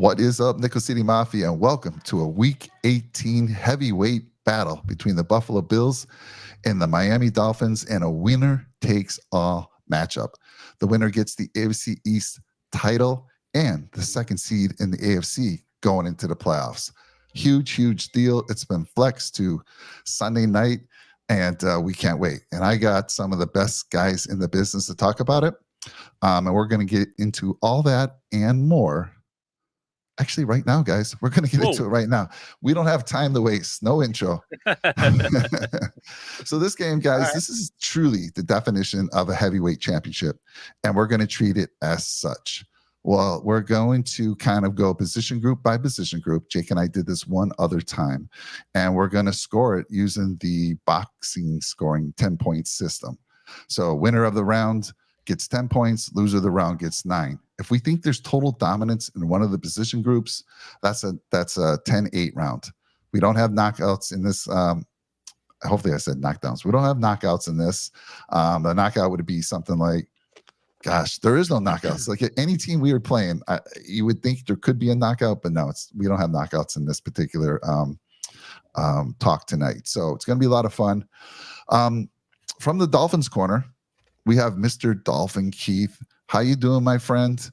What is up, Nickel City Mafia, and welcome to a Week 18 heavyweight battle between the Buffalo Bills and the Miami Dolphins, and a winner-takes-all matchup. The winner gets the AFC East title and the second seed in the AFC going into the playoffs. Huge, huge deal. It's been flexed to Sunday night, and we can't wait. And I got some of the best guys in the business to talk about it, and we're going to get into all that and more. Actually, right now, guys, we're going to get into it right now. We don't have time to waste. No intro. So this game, guys, this is truly the definition of a heavyweight championship, and we're going to treat it as such. Well, we're going to kind of go position group by position group. Jake and I did this one other time, and we're going to score it using the boxing scoring 10-point system. So winner of the round gets 10 points, loser of the round gets 9. If we think there's total dominance in one of the position groups, that's a 10-8 round. We don't have knockouts in this. Hopefully I said knockdowns. We don't have knockouts in this. The knockout would be something like, gosh, there is no knockouts. Like any team we were playing, you would think there could be a knockout, but no, we don't have knockouts in this particular talk tonight. So it's going to be a lot of fun. From the Dolphins corner, we have Mr. Dolphin Keith. How you doing, my friend?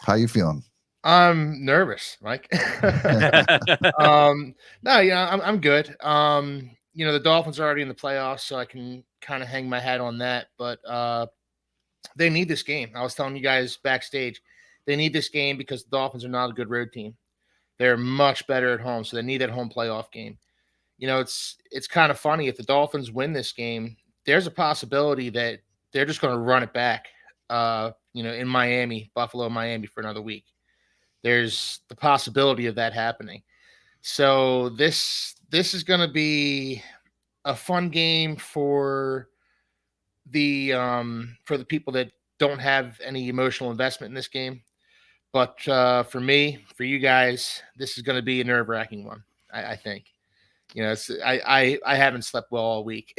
How you feeling? I'm nervous, Mike. No, I'm good. The Dolphins are already in the playoffs, so I can kind of hang my hat on that. But they need this game. I was telling you guys backstage, they need this game because the Dolphins are not a good road team. They're much better at home, so they need that home playoff game. It's kind of funny. If the Dolphins win this game, there's a possibility that they're just going to run it back. In Miami, Buffalo, Miami for another week. There's the possibility of that happening. So this is going to be a fun game for the people that don't have any emotional investment in this game. But for me, for you guys, this is going to be a nerve-wracking one, I think. I haven't slept well all week.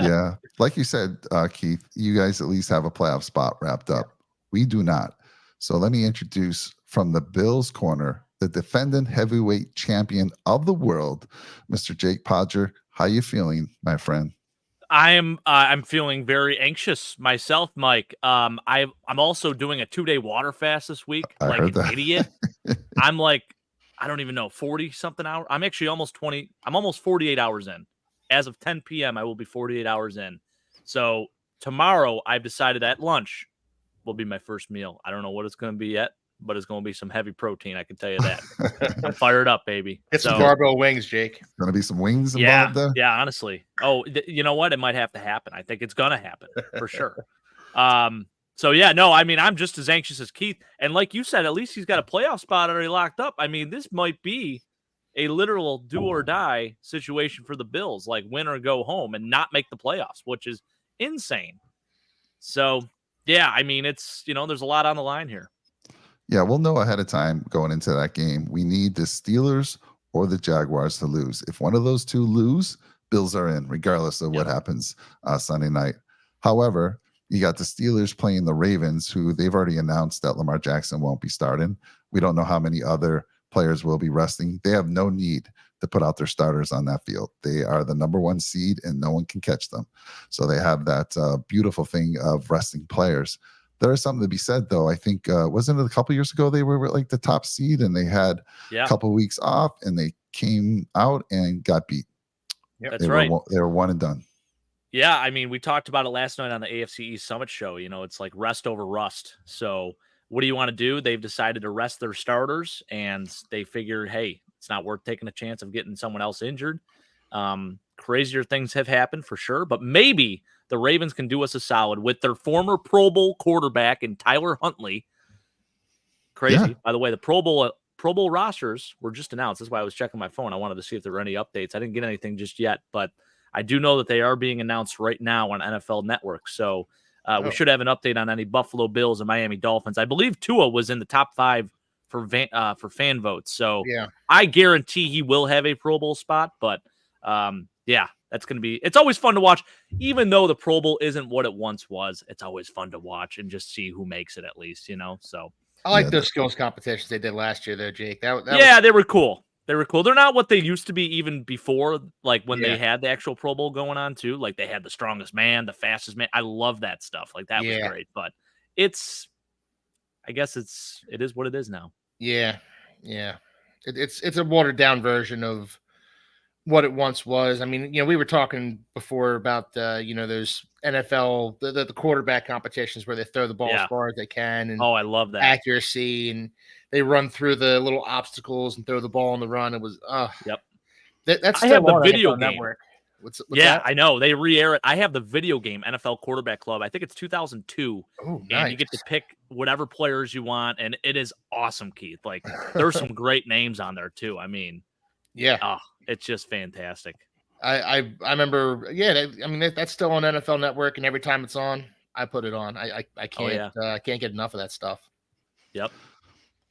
Yeah. Like you said, Keith, you guys at least have a playoff spot wrapped up. We do not. So let me introduce from the Bills corner, the defending heavyweight champion of the world, Mr. Jake Podger. How you feeling, my friend? I'm feeling very anxious myself, Mike. I'm also doing a 2-day water fast this week, like an idiot. I'm like, I don't even know, 40 something hours. I'm actually almost 48 hours in. As of 10 p.m., I will be 48 hours in. So tomorrow, I've decided at lunch will be my first meal. I don't know what it's going to be yet, but it's going to be some heavy protein. I can tell you that. I'm fired up, baby. Get some barbell wings, Jake. Going to be some wings involved there? Yeah, honestly. Oh, you know what? It might have to happen. I think it's going to happen for sure. So, yeah, no, I mean, I'm just as anxious as Keith. And like you said, at least he's got a playoff spot already locked up. I mean, this might be a literal do-or-die situation for the Bills, like win or go home and not make the playoffs, which is insane. So, yeah, I mean, it's, there's a lot on the line here. Yeah, we'll know ahead of time going into that game. We need the Steelers or the Jaguars to lose. If one of those two lose, Bills are in, regardless of what happens Sunday night. However, you got the Steelers playing the Ravens, who they've already announced that Lamar Jackson won't be starting. We don't know how many other players will be resting. They have no need to put out their starters on that field. They are the number 1 seed, and no one can catch them. So they have that beautiful thing of resting players. There is something to be said, though. I think, wasn't it a couple years ago they were like the top seed, and they had a couple of weeks off, and they came out and got beat. Yep. That's right. They were one and done. Yeah, I mean, we talked about it last night on the AFC East Summit show. It's like rest over rust. So what do you want to do? They've decided to rest their starters, and they figured, hey, it's not worth taking a chance of getting someone else injured. Crazier things have happened for sure, but maybe the Ravens can do us a solid with their former Pro Bowl quarterback in Tyler Huntley. Crazy. Yeah. By the way, the Pro Bowl rosters were just announced. That's why I was checking my phone. I wanted to see if there were any updates. I didn't get anything just yet, but I do know that they are being announced right now on NFL Network. So we should have an update on any Buffalo Bills and Miami Dolphins. I believe Tua was in the top 5 for fan votes. So yeah, I guarantee he will have a Pro Bowl spot. But yeah, that's going to be – it's always fun to watch. Even though the Pro Bowl isn't what it once was, it's always fun to watch and just see who makes it at least, So I like Yeah, those skills competitions they did last year, though, Jake. That Yeah, was, they were cool. They were cool. They're not what they used to be even before, like when they yeah, had the actual Pro Bowl going on too. Like they had the strongest man, the fastest man. I love that stuff. Like that was yeah, great. But it's, I guess it is what it is now. yeah, yeah. It's a watered down version of what it once was. I mean, we were talking before about those NFL the quarterback competitions where they throw the ball as Yeah. far as they can and Oh, I love that. accuracy, and they run through the little obstacles and throw the ball on the run. It was Yep. that's I have still the on video NFL game. Network. What's Yeah, that? I know. They re-air it. I have the video game NFL Quarterback Club. I think it's 2002. Oh, And nice. you get to pick whatever players you want. And it is awesome, Keith. Like there's some great names on there too. I mean, Yeah. it's just fantastic. I remember. Yeah, that's still on NFL Network, and every time it's on, I put it on. I can't can't get enough of that stuff. Yep.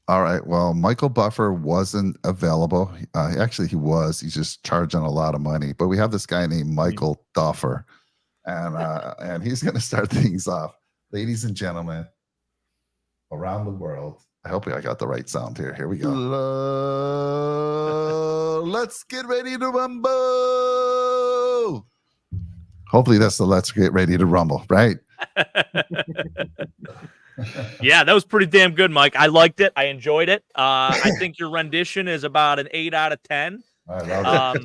All right. Well, Michael Buffer wasn't available. Actually, he was. He's just charging a lot of money. But we have this guy named Michael Duffer, and he's going to start things off. Ladies and gentlemen, around the world. I hope I got the right sound here. Here we go. Let's get ready to rumble. Hopefully, that's the let's get ready to rumble, right? Yeah, that was pretty damn good, Mike. I liked it. I enjoyed it. I think your rendition is about an 8 out of 10. I love it.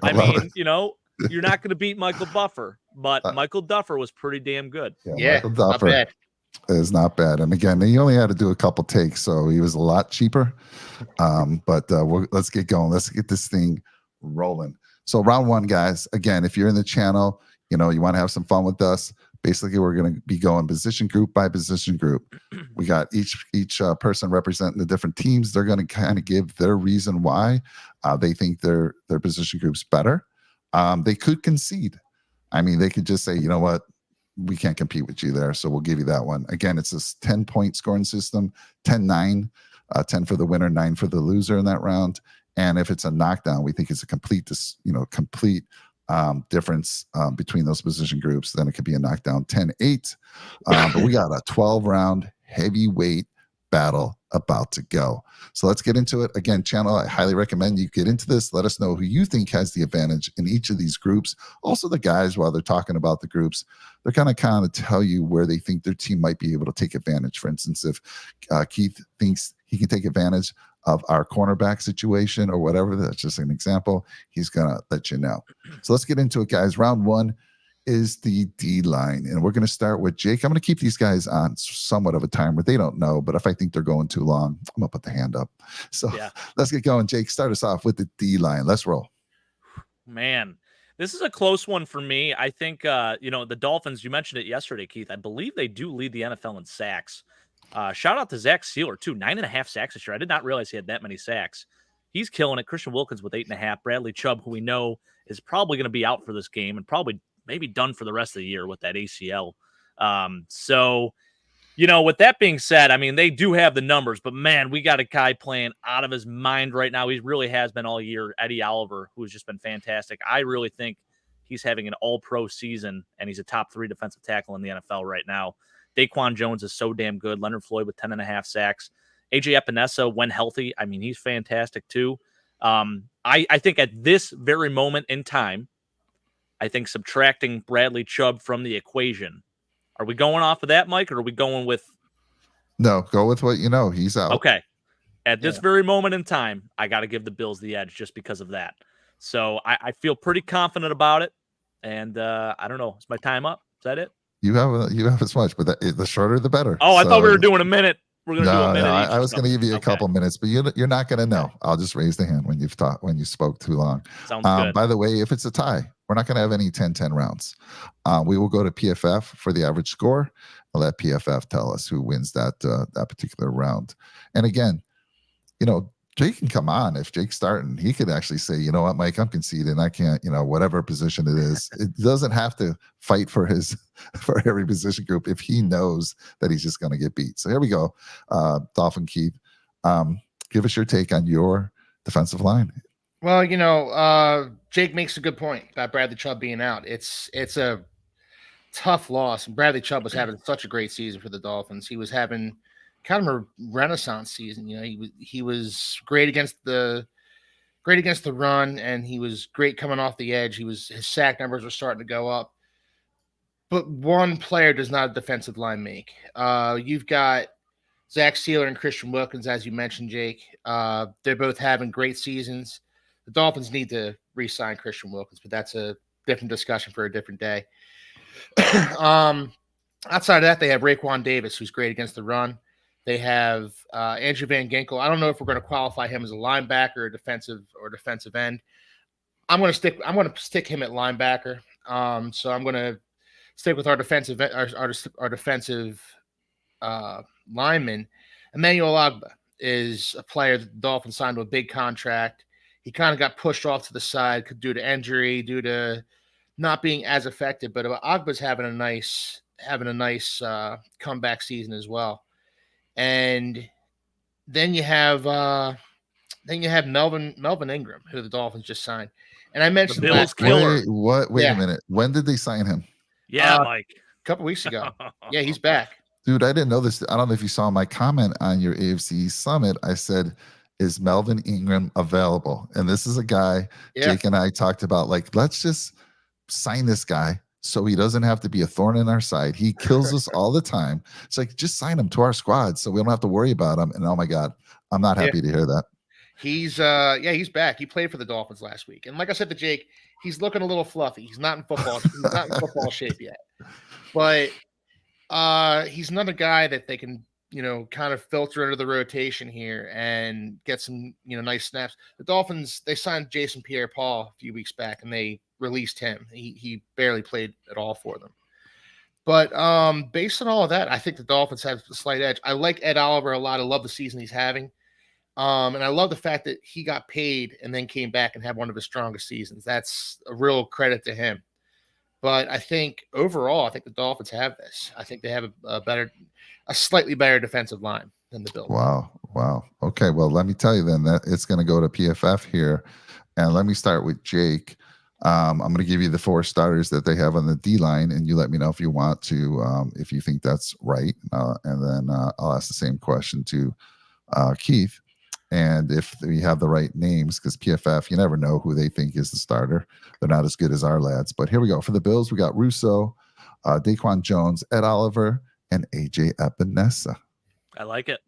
I mean, you're not going to beat Michael Buffer, but Michael Duffer was pretty damn good. Yeah, Michael Duffer not bad. is not bad. And again, he only had to do a couple takes, so he was a lot cheaper. But let's get going. Let's get this thing rolling. So round one, guys. Again, if you're in the channel, you want to have some fun with us. Basically, we're going to be going position group by position group. We got each person representing the different teams. They're going to kind of give their reason why they think their position group's better. They could concede. I mean, they could just say, you know what, we can't compete with you there, so we'll give you that one. Again, it's a 10-point scoring system, 10-9, 10 for the winner, 9 for the loser in that round. And if it's a knockdown, we think it's a complete difference between those position groups. Then it could be a knockdown 10-8. But we got a 12-round heavyweight battle about to go. So let's get into it. Again, channel, I highly recommend you get into this. Let us know who you think has the advantage in each of these groups. Also, the guys, while they're talking about the groups, they're going to kind of tell you where they think their team might be able to take advantage. For instance, if Keith thinks he can take advantage of our cornerback situation or whatever, that's just an example, he's going to let you know. So let's get into it, guys. Round one is the D line. And we're going to start with Jake. I'm going to keep these guys on somewhat of a timer. They don't know, but if I think they're going too long, I'm going to put the hand up. So let's get going. Jake, start us off with the D line. Let's roll. Man, this is a close one for me. I think, the Dolphins, you mentioned it yesterday, Keith. I believe they do lead the NFL in sacks. Shout out to Zach Sealer, too. 9.5 sacks this year. I did not realize he had that many sacks. He's killing it. Christian Wilkins with 8.5. Bradley Chubb, who we know is probably going to be out for this game and probably maybe done for the rest of the year with that ACL. With that being said, I mean, they do have the numbers, but man, we got a guy playing out of his mind right now. He really has been all year. Eddie Oliver, who has just been fantastic. I really think he's having an all-pro season, and he's a top 3 defensive tackle in the NFL right now. Daquan Jones is so damn good. Leonard Floyd with 10.5 sacks. AJ Epinesa, when healthy, I mean, he's fantastic too. I think at this very moment in time, I think subtracting Bradley Chubb from the equation. Are we going off of that, Mike, or are we going with? No, go with what you know. He's out. Okay. At this very moment in time, I got to give the Bills the edge just because of that. So I feel pretty confident about it. And I don't know. Is my time up? Is that it? You have as much, but the shorter, the better. Oh, I thought we were doing a minute. We're going to do a minute. I was going to give you a couple minutes, but you're not going to know. I'll just raise the hand when you spoke too long. Sounds good. By the way, if it's a tie, we're not going to have any 10-10 rounds. We will go to PFF for the average score. I'll let PFF tell us who wins that particular round. And again, Jake can come on. If Jake's starting, he could actually say, you know what, Mike, I'm conceding. I can't, whatever position it is. It doesn't have to fight for every position group if he knows that he's just going to get beat. So here we go. Dolphin Keith, give us your take on your defensive line. Well, Jake makes a good point about Bradley Chubb being out. It's a tough loss. Bradley Chubb was having such a great season for the Dolphins. He was having kind of a renaissance season. You know, he was great against the run, and he was great coming off the edge. His sack numbers were starting to go up. But one player does not a defensive line make. You've got Zach Sealer and Christian Wilkins, as you mentioned, Jake. They're both having great seasons. The Dolphins need to re-sign Christian Wilkins, but that's a different discussion for a different day. Outside of that, they have Raekwon Davis, who's great against the run. They have Andrew Van Ginkel. I don't know if we're going to qualify him as a linebacker or defensive end. I'm going to stick him at linebacker. So I'm going to stick with our defensive lineman. Emmanuel Ogbah is a player that the Dolphins signed to a big contract. He kind of got pushed off to the side due to injury, due to not being as effective. But Ogbah's having a nice comeback season as well. And then you have Melvin Ingram, who the Dolphins just signed. And I mentioned the Bills killer. Wait a minute. When did they sign him? Yeah, Mike. A couple weeks ago. Yeah, he's back. Dude, I didn't know this. I don't know if you saw my comment on your AFC Summit. I said, is Melvin Ingram available? And this is a guy Jake and I talked about, like, let's just sign this guy so he doesn't have to be a thorn in our side. He kills us all the time. It's like, just sign him to our squad so we don't have to worry about him. And oh my God, I'm not happy to hear that. He's back. He played for the Dolphins last week. And like I said to Jake, he's looking a little fluffy. He's not in football shape yet. But he's another guy that they can, kind of filter into the rotation here and get some, nice snaps. The Dolphins, they signed Jason Pierre-Paul a few weeks back and they released him. He barely played at all for them. But based on all of that, I think the Dolphins have a slight edge. I like Ed Oliver a lot. I love the season he's having. And I love the fact that he got paid and then came back and had one of his strongest seasons. That's a real credit to him. But I think overall, the Dolphins have this. I think they have a slightly better defensive line than the Bills. Wow. Okay, well, let me tell you then that it's going to go to PFF here. And let me start with Jake. I'm going to give you the 4 starters that they have on the D-line, and you let me know if you want to, if you think that's right. And then I'll ask the same question to Keith. And if we have the right names, because PFF, you never know who they think is the starter. They're not as good as our lads. But here we go. For the Bills, we got Russo, Daquan Jones, Ed Oliver, and AJ Epinesa. I like it.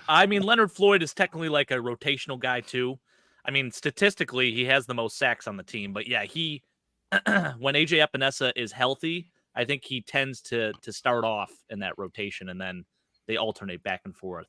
I mean, Leonard Floyd is technically like a rotational guy, too. I mean, statistically, he has the most sacks on the team. But yeah, when AJ Epinesa is healthy, I think he tends to start off in that rotation, and then they alternate back and forth.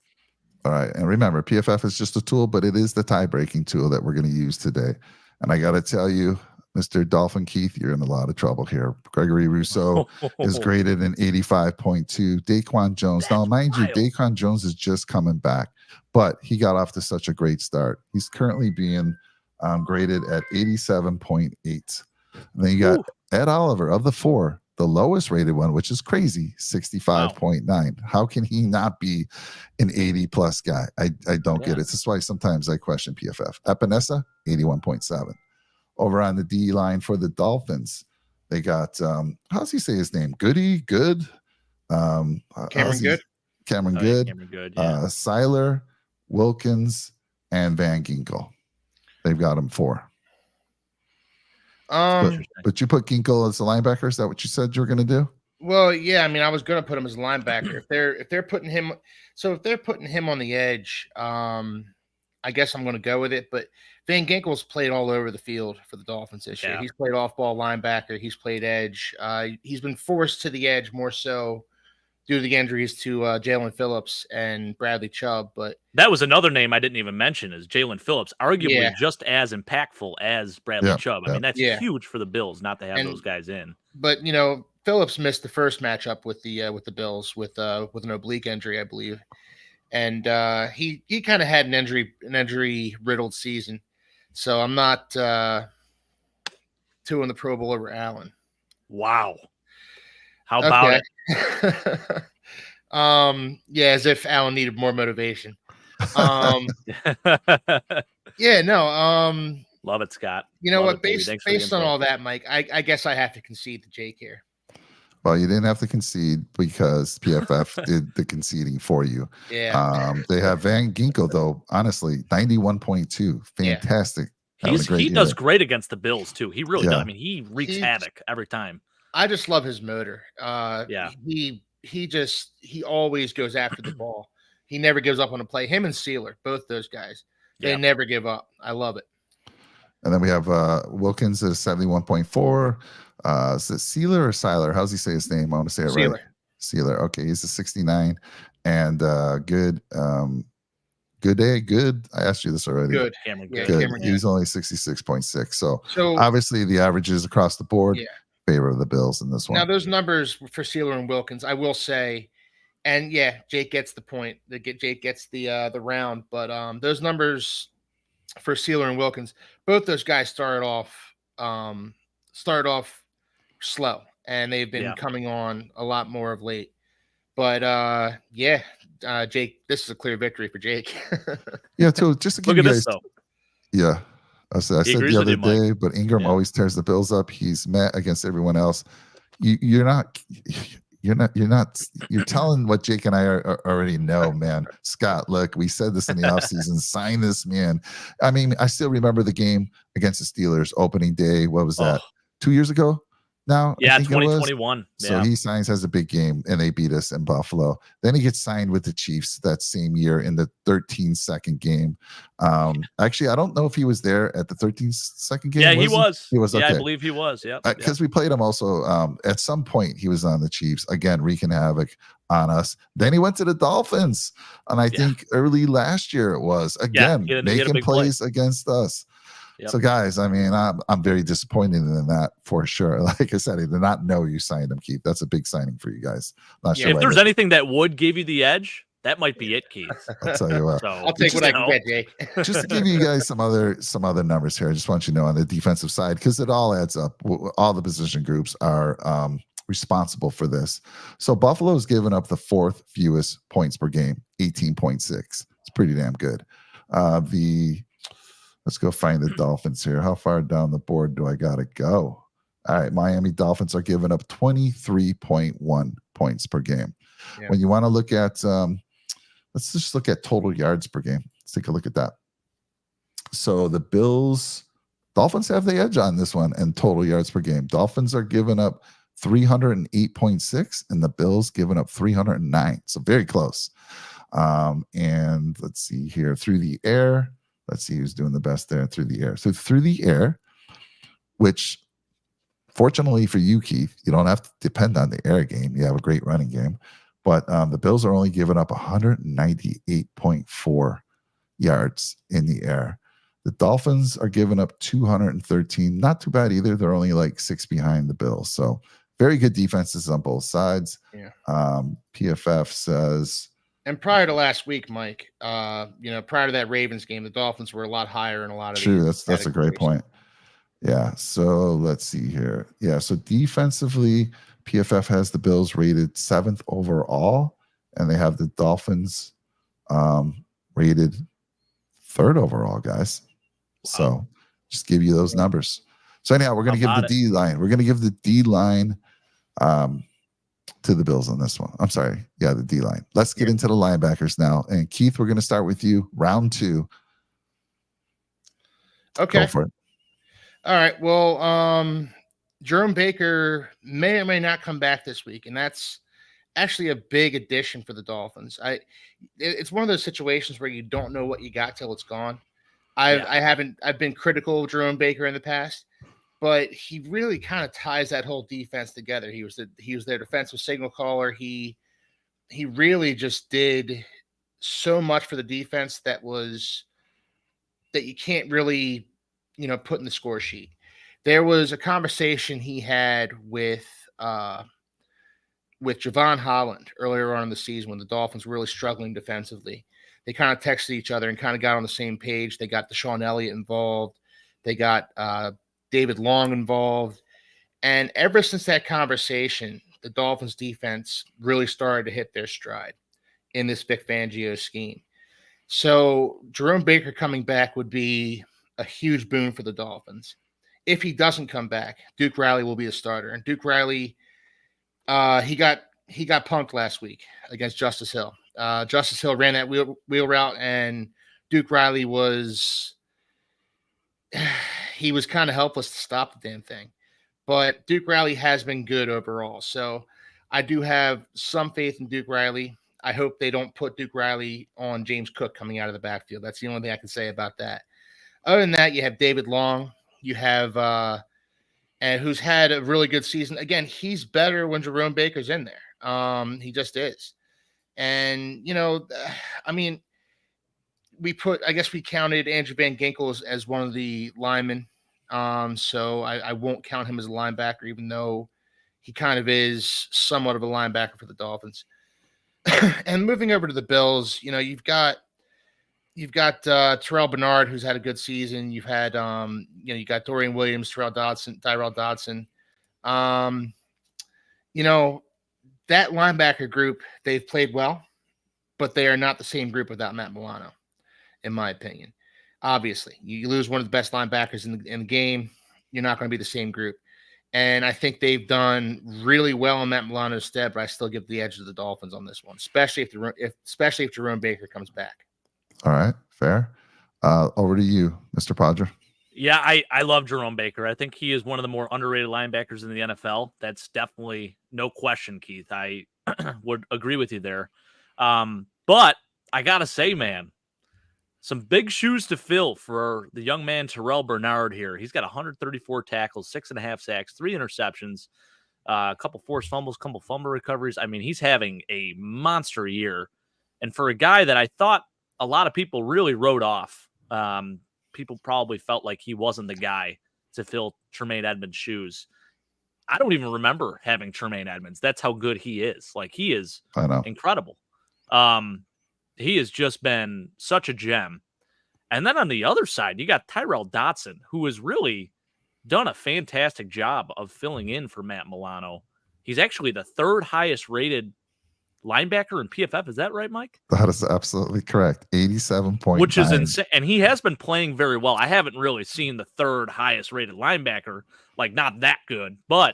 All right. And remember, PFF is just a tool, but it is the tie-breaking tool that we're going to use today. And I got to tell you, Mr. Dolphin Keith, you're in a lot of trouble here. Gregory Rousseau is graded an 85.2. Daquan Jones. Now, mind you, Daquan Jones is just coming back, but he got off to such a great start. He's currently being graded at 87.8. And then you got Ed Oliver of the 4. The lowest rated one, which is crazy, 65.9. Wow. How can he not be an 80-plus guy? I don't get it. This is why sometimes I question PFF. Epinesa, 81.7. Over on the D line for the Dolphins, they got, how's he say his name? Good? Cameron Good. Cameron Good. Cameron Good, yeah. Seiler, Wilkins, and Van Ginkel. They've got him 4. But you put Ginkel as a linebacker. Is that what you said you were going to do? Well, yeah. I mean, I was going to put him as a linebacker. If they're putting him on the edge, I guess I'm going to go with it. But Van Ginkel's played all over the field for the Dolphins this year. He's played off-ball linebacker. He's played edge. He's been forced to the edge more so due to the injuries to Jalen Phillips and Bradley Chubb. But that was another name I didn't even mention is Jalen Phillips, arguably just as impactful as Bradley Chubb. I mean, that's huge for the Bills not to have those guys in. But Phillips missed the first matchup with the Bills with an oblique injury, I believe, and he kind of had an injury riddled season. So I'm not 2 in the Pro Bowl over Allen. Wow. How about it? As if Allen needed more motivation. Love it, Scott. You know what? Based on all that, Mike, I guess I have to concede to Jake here. Well, you didn't have to concede because PFF did the conceding for you. Yeah. They have Van Ginkel, though, honestly, 91.2. Yeah. Fantastic. Having a great He year. does great against the Bills too. He really does. Yeah. I mean, he wreaks He's- havoc every time. I just love his motor. Yeah. He always goes after the ball. He never gives up on a play. Him and Sealer, both those guys, they Yeah. never give up. I love it. And then we have Wilkins at 71.4. Is it Sealer or Siler? How's he say his name? I want to say it Sealer. right. Sealer. Okay, he's a 69. And good day. Good. I asked you this already. Good. Cameron, Yeah, Good. Cameron, He's only 66.6. So So obviously the averages across the board Yeah. favor of the Bills in this one. now those numbers for Sealer and Wilkins, I will say, and yeah, Jake gets the point. Jake gets the round, but those numbers for Sealer and Wilkins, both those guys started off slow, and they've been Yeah. coming on a lot more of late. But Jake, this is a clear victory for Jake. Yeah, too. Just to give Look you at guys, this though. yeah. I said agrees the with other you, Mike. day, but Ingram Yeah. always tears the Bills up. He's met against everyone else. You're telling what Jake and I already know, man. Scott, look, we said this in the offseason. Sign this man. I mean, I still remember the game against the Steelers opening day. What was that? 2 years ago now? Yeah, I think it was. 2021. So Yeah. he signs, has a big game, and they beat us in Buffalo. Then he gets signed with the Chiefs that same year in the 13-second game. Actually, I don't know if he was there at the 13-second game. Yeah, he was. He was, Yeah, okay. I believe he was. Yeah. Because we played him also. At some point, he was on the Chiefs, again, wreaking havoc on us. Then he went to the Dolphins, and I think early last year it was, again, he had a making big play. plays against us. Yep. So, guys, I mean, I'm very disappointed in that for sure. Like I said, I did not know you signed him, Keith. That's a big signing for you guys. Not sure If why there's that- anything that would give you the edge, that might be it, Keith. I'll tell you what. So I'll take what I can get, Jake. Just to give you guys some other numbers here, I just want you to know on the defensive side, because it all adds up. All the position groups are responsible for this. So Buffalo's given up the fourth fewest points per game, 18.6. It's pretty damn good. Let's go find the Dolphins here. How far down the board do I gotta go? All right, Miami Dolphins are giving up 23.1 points per game. Yeah. When you want to look at, let's just look at total yards per game. Let's take a look at that. So the Dolphins have the edge on this one and total yards per game. Dolphins are giving up 308.6 and the Bills giving up 309. So very close. And let's see here through the air. Let's see who's doing the best there through the air. So through the air, which fortunately for you, Keith, you don't have to depend on the air game. You have a great running game. But the Bills are only giving up 198.4 yards in the air. The Dolphins are giving up 213. Not too bad either. They're only like 6 behind the Bills. So very good defenses on both sides. Yeah. PFF says. And prior to last week, Mike, prior to that Ravens game, the Dolphins were a lot higher in a lot of True, these that's a great categories. point. Yeah, so let's see here. Yeah, so defensively, PFF has the Bills rated 7th overall, and they have the Dolphins rated 3rd overall, guys. So just give you those numbers. So anyhow, we're going to give the D line. We're going to give the D line to the Bills on this one. I'm sorry. Yeah, the D line. Let's get into the linebackers now. And Keith, we're going to start with you. Round 2. Okay. Go for it. All right. Well, Jerome Baker may or may not come back this week, and that's actually a big addition for the Dolphins. It's one of those situations where you don't know what you got till it's gone. I've been critical of Jerome Baker in the past, but he really kind of ties that whole defense together. He was their defensive signal caller. He really just did so much for the defense that you can't really, put in the score sheet. There was a conversation he had with Javon Holland earlier on in the season when the Dolphins were really struggling defensively. They kind of texted each other and kind of got on the same page. They got Deshaun Elliott involved. They got David Long involved. And ever since that conversation, the Dolphins defense really started to hit their stride in this Vic Fangio scheme. So Jerome Baker coming back would be a huge boon for the Dolphins. If he doesn't come back, Duke Riley will be the starter. And Duke Riley, He got punked last week against Justice Hill. Justice Hill ran that wheel route, and Duke Riley was he was kind of helpless to stop the damn thing. But Duke Riley has been good overall, so I do have some faith in Duke Riley. I hope they don't put Duke Riley on James Cook coming out of the backfield. That's the only thing I can say about that. Other than that, you have David Long. You have and who's had a really good season. Again, he's better when Jerome Baker's in there. He just is. And, I mean, I guess we counted Andrew Van Ginkel as one of the linemen. So I won't count him as a linebacker, even though he kind of is somewhat of a linebacker for the Dolphins. And moving over to the Bills, you've got Terrell Bernard, who's had a good season. You've had, you got Dorian Williams, Tyrell Dodson. That linebacker group, they've played well, but they are not the same group without Matt Milano, in my opinion. Obviously, you lose one of the best linebackers in the game, you're not going to be the same group. And I think they've done really well in Matt Milano's stead, but I still give the edge to the Dolphins on this one, especially if Jerome Baker comes back. All right, fair. Over to you, Mr. Podger. Yeah, I love Jerome Baker. I think he is one of the more underrated linebackers in the NFL. That's definitely no question, Keith. I would agree with you there. But I got to say, man, some big shoes to fill for the young man Terrell Bernard here. He's got 134 tackles, 6.5 sacks, 3 interceptions, a couple forced fumbles, couple fumble recoveries. I mean, he's having a monster year. And for a guy that I thought a lot of people really wrote off, people probably felt like he wasn't the guy to fill Tremaine Edmonds' shoes. I don't even remember having Tremaine Edmonds. That's how good he is. Like, he is incredible. He has just been such a gem. And then on the other side, you got Tyrell Dodson, who has really done a fantastic job of filling in for Matt Milano. He's actually the 3rd highest rated linebacker in PFF. Is that right, Mike? That is absolutely correct. 87.9. Which is insane. And he has been playing very well. I haven't really seen the 3rd highest rated linebacker, like, not that good. But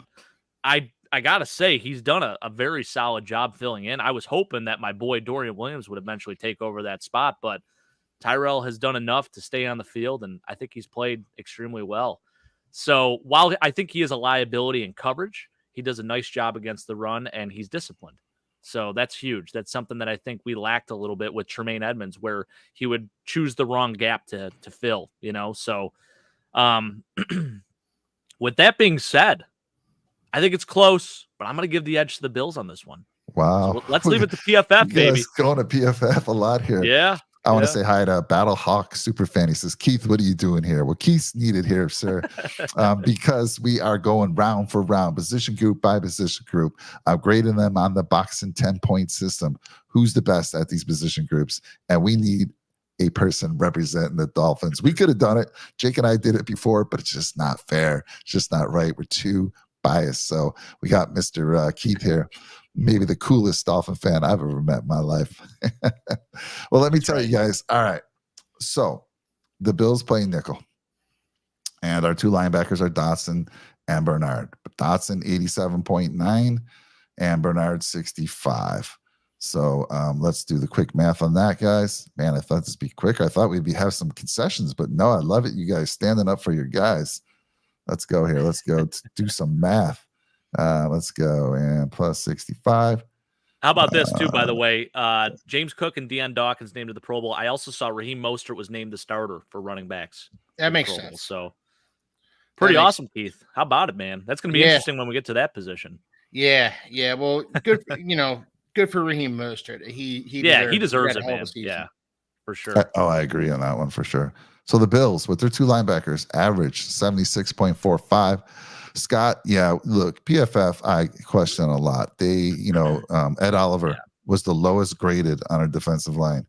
I got to say, he's done a very solid job filling in. I was hoping that my boy Dorian Williams would eventually take over that spot, but Tyrell has done enough to stay on the field, and I think he's played extremely well. So while I think he is a liability in coverage, he does a nice job against the run, and he's disciplined. So that's huge. That's something that I think we lacked a little bit with Tremaine Edmonds, where he would choose the wrong gap to fill, So with that being said, I think it's close, but I'm going to give the edge to the Bills on this one. Wow. So let's leave it to PFF, baby. Going to PFF a lot here. Yeah. I want to say hi to Battle Hawk Superfan. He says, Keith, what are you doing here? Well, Keith's needed here, sir, because we are going round for round, position group by position group. I'm grading them on the boxing 10-point system. Who's the best at these position groups? And we need a person representing the Dolphins. We could have done it. Jake and I did it before, but it's just not fair. It's just not right. We're too biased. So we got Mr. Keith here. Maybe the coolest Dolphin fan I've ever met in my life. Well, let me tell you guys. All right. So the Bills play nickel. And our 2 linebackers are Dotson and Bernard. But Dotson, 87.9, and Bernard, 65. So let's do the quick math on that, guys. Man, I thought this would be quicker. I thought we'd have some concessions, but no, I love it. You guys standing up for your guys. Let's go here. Let's go do some math. Let's go. And plus 65. How about this, too, by the way? James Cook and Deion Dawkins named to the Pro Bowl. I also saw Raheem Mostert was named the starter for running backs. That makes sense. So pretty awesome, Keith. How about it, man? That's going to be interesting when we get to that position. Yeah. Well, good. Good for Raheem Mostert. He deserves it, man. Yeah, for sure. I agree on that one for sure. So the Bills, with their 2 linebackers, average 76.45. Scott, look, PFF, I question a lot. They, Ed Oliver was the lowest graded on our defensive line.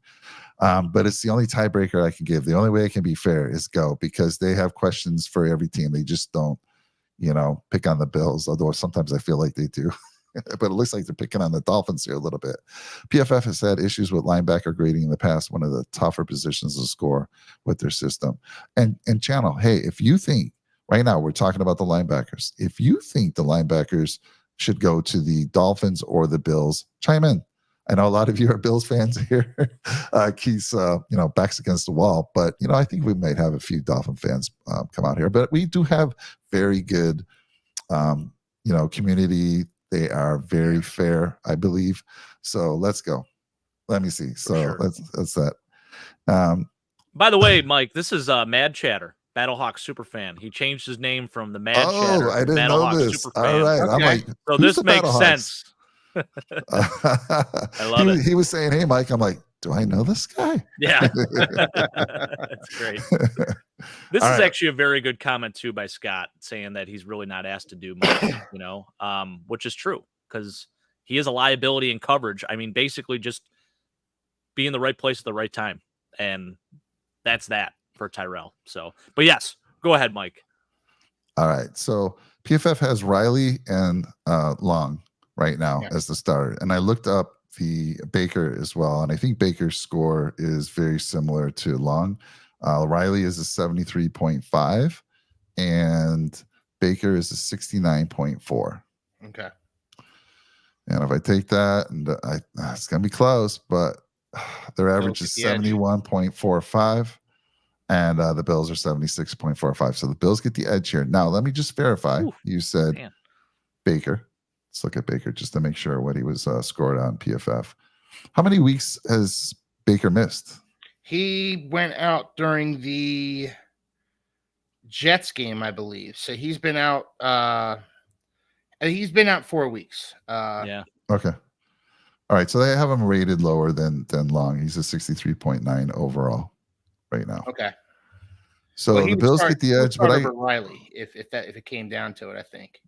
But it's the only tiebreaker I can give. The only way I can be fair is go, because they have questions for every team. They just don't, pick on the Bills, although sometimes I feel like they do. But it looks like they're picking on the Dolphins here a little bit. PFF has had issues with linebacker grading in the past, one of the tougher positions to score with their system. And Channel, hey, if you think, right now we're talking about the linebackers, if you think the linebackers should go to the Dolphins or the Bills. Chime in. I know a lot of you are Bills fans here. Keith's, backs against the wall, but I think we might have a few Dolphin fans come out here. But we do have very good, community. They are very fair, I believe. So let's go. Let me see. So sure. that's that. By the way, Mike, this is Mad Chatter, Battlehawk superfan. He changed his name from the Mad Chatter I to didn't know Battlehawk this. superfan. All right. Okay. I'm like, So who's this the makes Battlehawks? sense. I love it. He was saying, "Hey, Mike." I'm like, "Do I know this guy?" Yeah, that's great. This is actually a very good comment too by Scott, saying that he's really not asked to do much, which is true because he is a liability in coverage. I mean, basically just be in the right place at the right time, and that's that for Tyrell. So, but yes, go ahead, Mike. All right. So PFF has Riley and Long right now as the starter, and I looked up the Baker as well, and I think Baker's score is very similar to Long. Riley is a 73.5, and Baker is a 69.4. Okay. And if I take that, and it's gonna be close, but their average is 71.45. And the Bills are 76.45. So the Bills get the edge here. Now, let me just verify. You said Baker. Let's look at Baker just to make sure what he was scored on PFF. How many weeks has Baker missed? He went out during the Jets game, I believe. So he's been out. He's been out 4 weeks. Yeah. Okay. All right. So they have him rated lower than Long. He's a 63.9 overall right now. Okay. So the Bills get the edge, but over Riley, if it came down to it, I think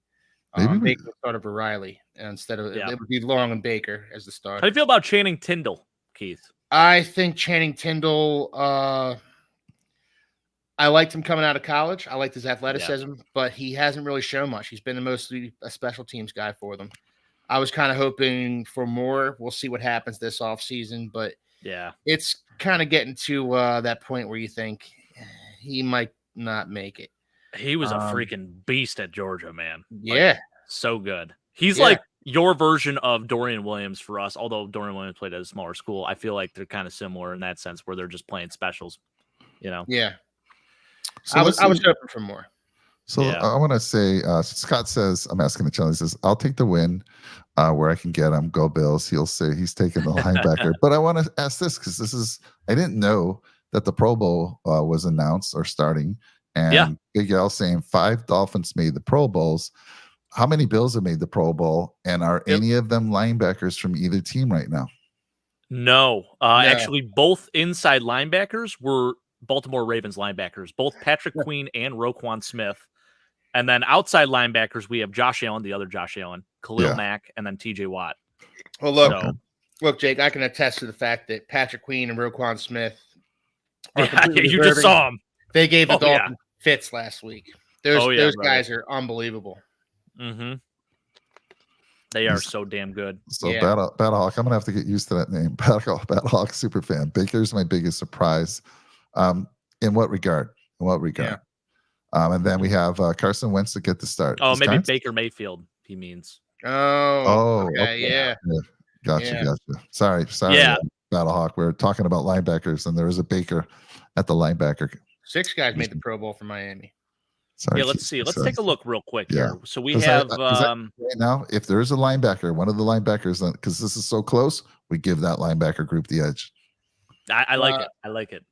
maybe Baker would start over Riley instead of it would be Long and Baker as the starter. How do you feel about Channing Tindall, Keith? I think Channing Tindall. I liked him coming out of college. I liked his athleticism, but he hasn't really shown much. He's been mostly a special teams guy for them. I was kind of hoping for more. We'll see what happens this offseason, but it's kind of getting to that point where you think he might not make it. He was a freaking beast at Georgia, man. Yeah. Like, so good. He's like your version of Dorian Williams for us, although Dorian Williams played at a smaller school. I feel like they're kind of similar in that sense where they're just playing specials, Yeah. So I was hoping for more. So I want to say, Scott says, I'm asking the challenge, he says, I'll take the win where I can get him. Go Bills. He'll say he's taking the linebacker. But I want to ask this because I didn't know that the Pro Bowl was announced or starting. And Big L saying 5 Dolphins made the Pro Bowls. How many Bills have made the Pro Bowl? And are any of them linebackers from either team right now? No. Actually, both inside linebackers were Baltimore Ravens linebackers, both Patrick Queen and Roquan Smith. And then outside linebackers, we have Josh Allen, the other Josh Allen, Khalil Mack, and then TJ Watt. Well, look, Jake, I can attest to the fact that Patrick Queen and Roquan Smith you just saw them. They gave the Dolphins fits last week. Those guys are unbelievable. Mm-hmm. They are so damn good. So Battlehawk, I'm gonna have to get used to that name. Battlehawk super fan. Baker's my biggest surprise. In what regard? Yeah. And then we have Carson Wentz to get the start. Oh, maybe Baker Mayfield, he means. Okay. Gotcha. Sorry. Battlehawk. We're talking about linebackers, and there is a Baker at the linebacker. 6 guys made the Pro Bowl for Miami. Sorry, let's see. Let's take a look real quick here. So we have right now, if there is a linebacker, one of the linebackers, because this is so close, we give that linebacker group the edge. I like it. I like it.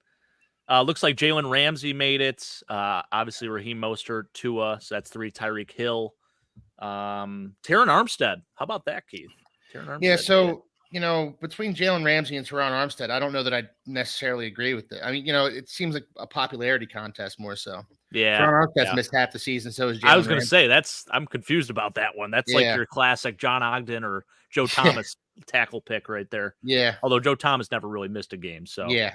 Looks like Jalen Ramsey made it. Obviously, Raheem Mostert, Tua. So that's 3. Tyreek Hill. Terron Armstead. How about that, Keith? Terron Armstead. Yeah, so, between Jalen Ramsey and Terron Armstead, I don't know that I necessarily agree with it. I mean, it seems like a popularity contest more so. Yeah. Terron Armstead's missed half the season, so is Jalen I was going to Ramsey. say, I'm confused about that one. That's like your classic John Ogden or Joe Thomas tackle pick right there. Yeah. Although Joe Thomas never really missed a game, so. Yeah.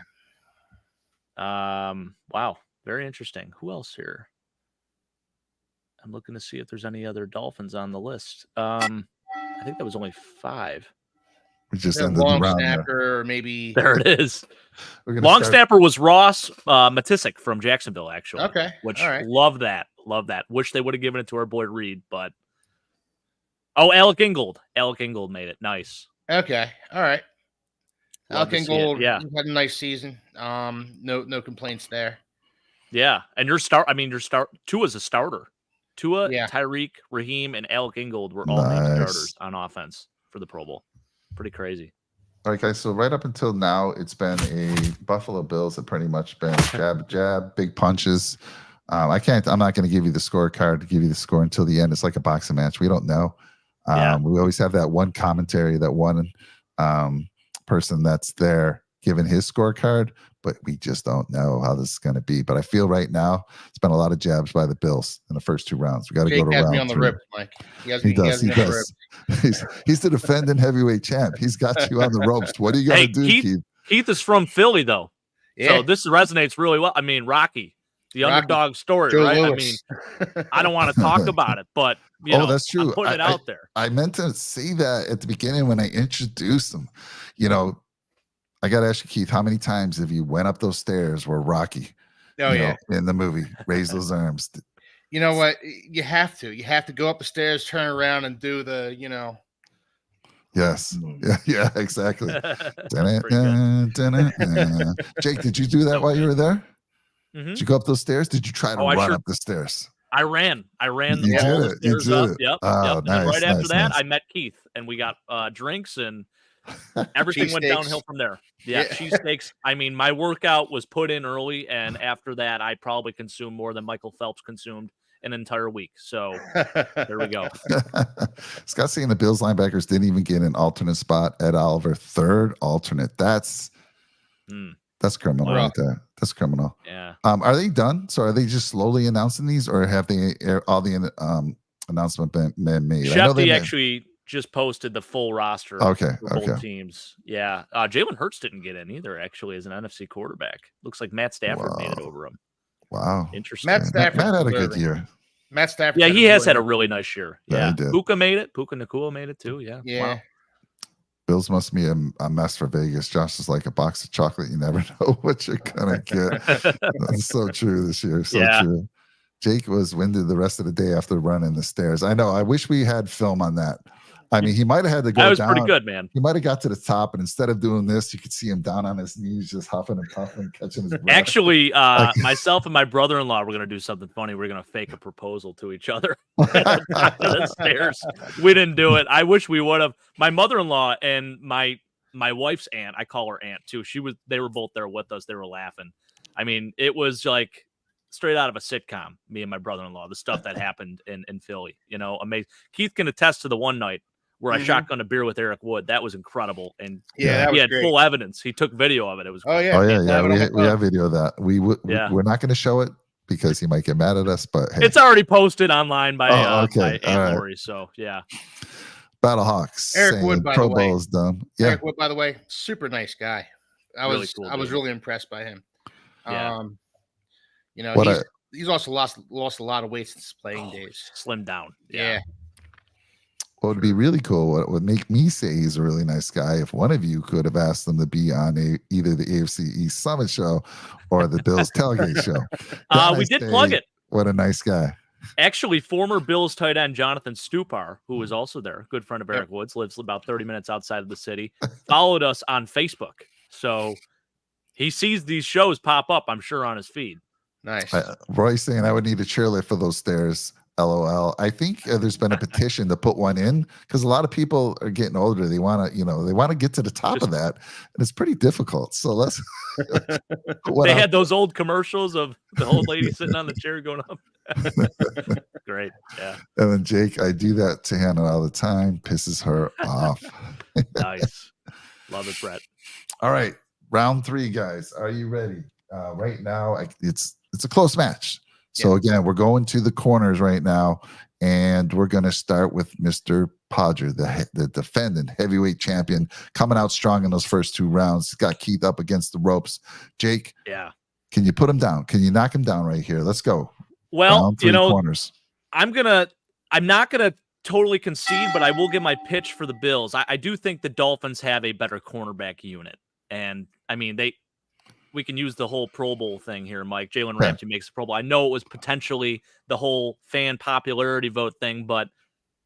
Wow, very interesting. Who else here? I'm looking to see if there's any other Dolphins on the list. I think that was only 5. We just ended long the round snapper, or maybe there it is. Long snapper was Ross Matisik from Jacksonville, actually. Okay, which love that. Wish they would have given it to our boy Reed, but Oh, Alec Ingold. Alec Ingold made it. Nice. Okay, all right. Love to Alec see it. Ingold Yeah. had a nice season. No complaints there. Yeah. And Tua's a starter. Tua, Yeah. Tyreek, Raheem, and Alec Ingold were all named Nice. starters on offense for the Pro Bowl. Pretty crazy. All right, guys. So right up until now, it's been a Buffalo Bills have pretty much been jab, big punches. I'm not going to give you the scorecard to give you the score until the end. It's like a boxing match. We don't know. Yeah. We always have that one commentary, that one person that's there giving his scorecard, but we just don't know how this is going to be. But I feel right now it's been a lot of jabs by the Bills in the first 2 rounds. We got to go Jake to has round me on the 3. rip, Mike. He does. He's the defending heavyweight champ. He's got you on the ropes. What are you going to do, Keith? Keith is from Philly, though. Yeah. So this resonates really well. I mean, Rocky, the underdog story, Joe right? Lewis. I mean, I don't want to talk about it, but you know, that's true. I'm putting it out there. I meant to say that at the beginning when I introduced him. You know, I got to ask you, Keith, how many times have you went up those stairs where Rocky, in the movie, raised those arms? You know what? You have to go up the stairs, turn around, and do the, Yes. Yeah, exactly. Jake, did you do that while you were there? Mm-hmm. Did you go up those stairs? Did you try to run up the stairs? I ran. You all did the stairs up. Yep. Oh, yep. Nice, and right after that, nice. I met Keith, and we got drinks, and everything went downhill from there. Yeah, cheesesteaks. I mean, my workout was put in early, and after that, I probably consumed more than Michael Phelps consumed an entire week. So there we go. Scott saying the Bills linebackers didn't even get an alternate spot. Ed Oliver, 3rd alternate. That's criminal right there. That's criminal. Yeah. Are they done? So are they just slowly announcing these, or have they all the announcement been made? Shefty actually just posted the full roster for both teams. Yeah. Jalen Hurts didn't get in either, actually, as an NFC quarterback. Looks like Matt Stafford made it over him. Wow. Interesting. Matt had a good year. Matt Stafford. Yeah, he has had a really nice year. Yeah, Yeah. he did. Puka made it. Puka Nacua made it too. Yeah. Yeah. Wow. Bills must be a mess for Vegas. Josh is like a box of chocolate. You never know what you're gonna get. That's so true this year. So true. Jake was winded the rest of the day after running the stairs. I know. I wish we had film on that. I mean, he might have had to go down. That was pretty good, man. He might have got to the top, and instead of doing this, you could see him down on his knees, just huffing and puffing, catching his breath. Actually, myself and my brother-in-law were going to do something funny. We're going to fake a proposal to each other at the top of the stairs. We didn't do it. I wish we would have. My mother-in-law and my wife's aunt, I call her aunt too. They were both there with us. They were laughing. I mean, it was like straight out of a sitcom, me and my brother-in-law, the stuff that happened in Philly, amazing. Keith can attest to the one night where I shotgunned a beer with Eric Wood. That was incredible. And he had great. Full evidence. He took video of it. It was great. We have video of that. We're not going to show it because he might get mad at us, but hey. It's already posted online by Aunt right. Lori. So yeah. Battlehawks. Eric Wood, by Pro the way. Bowl is done. Yeah. Eric Wood, by the way, super nice guy. I was really impressed by him. Yeah. He's also lost a lot of weight since his playing days. Slimmed down. Yeah. What would be really cool, what would make me say he's a really nice guy, if one of you could have asked him to be on either the AFC East Summit show or the Bills Tailgate show. We did plug it. What a nice guy. Actually, former Bills tight end Jonathan Stupar, who was also there, good friend of Eric Woods, lives about 30 minutes outside of the city, followed us on Facebook. So he sees these shows pop up, I'm sure, on his feed. Nice. Roy's saying I would need a chairlift for those stairs. LOL. I think there's been a petition to put one in because a lot of people are getting older. They want to get to the top of that, and it's pretty difficult. So let's. They had those old commercials of the old lady sitting on the chair going up. Great, yeah. And then Jake, I do that to Hannah all the time. Pisses her off. Nice, love it, Brett. All right, round 3, guys. Are you ready? Right now, it's a close match. So again, we're going to the corners right now, and we're going to start with Mr. Podger, the defending heavyweight champion, coming out strong in those first 2 rounds. He's got Keith up against the ropes. Jake, can you put him down? Can you knock him down right here? Let's go. Well, corners. I'm not gonna totally concede, but I will give my pitch for the Bills. I do think the Dolphins have a better cornerback unit, and I mean we can use the whole Pro Bowl thing here, Mike. Jalen Ramsey makes the Pro Bowl. I know it was potentially the whole fan popularity vote thing, but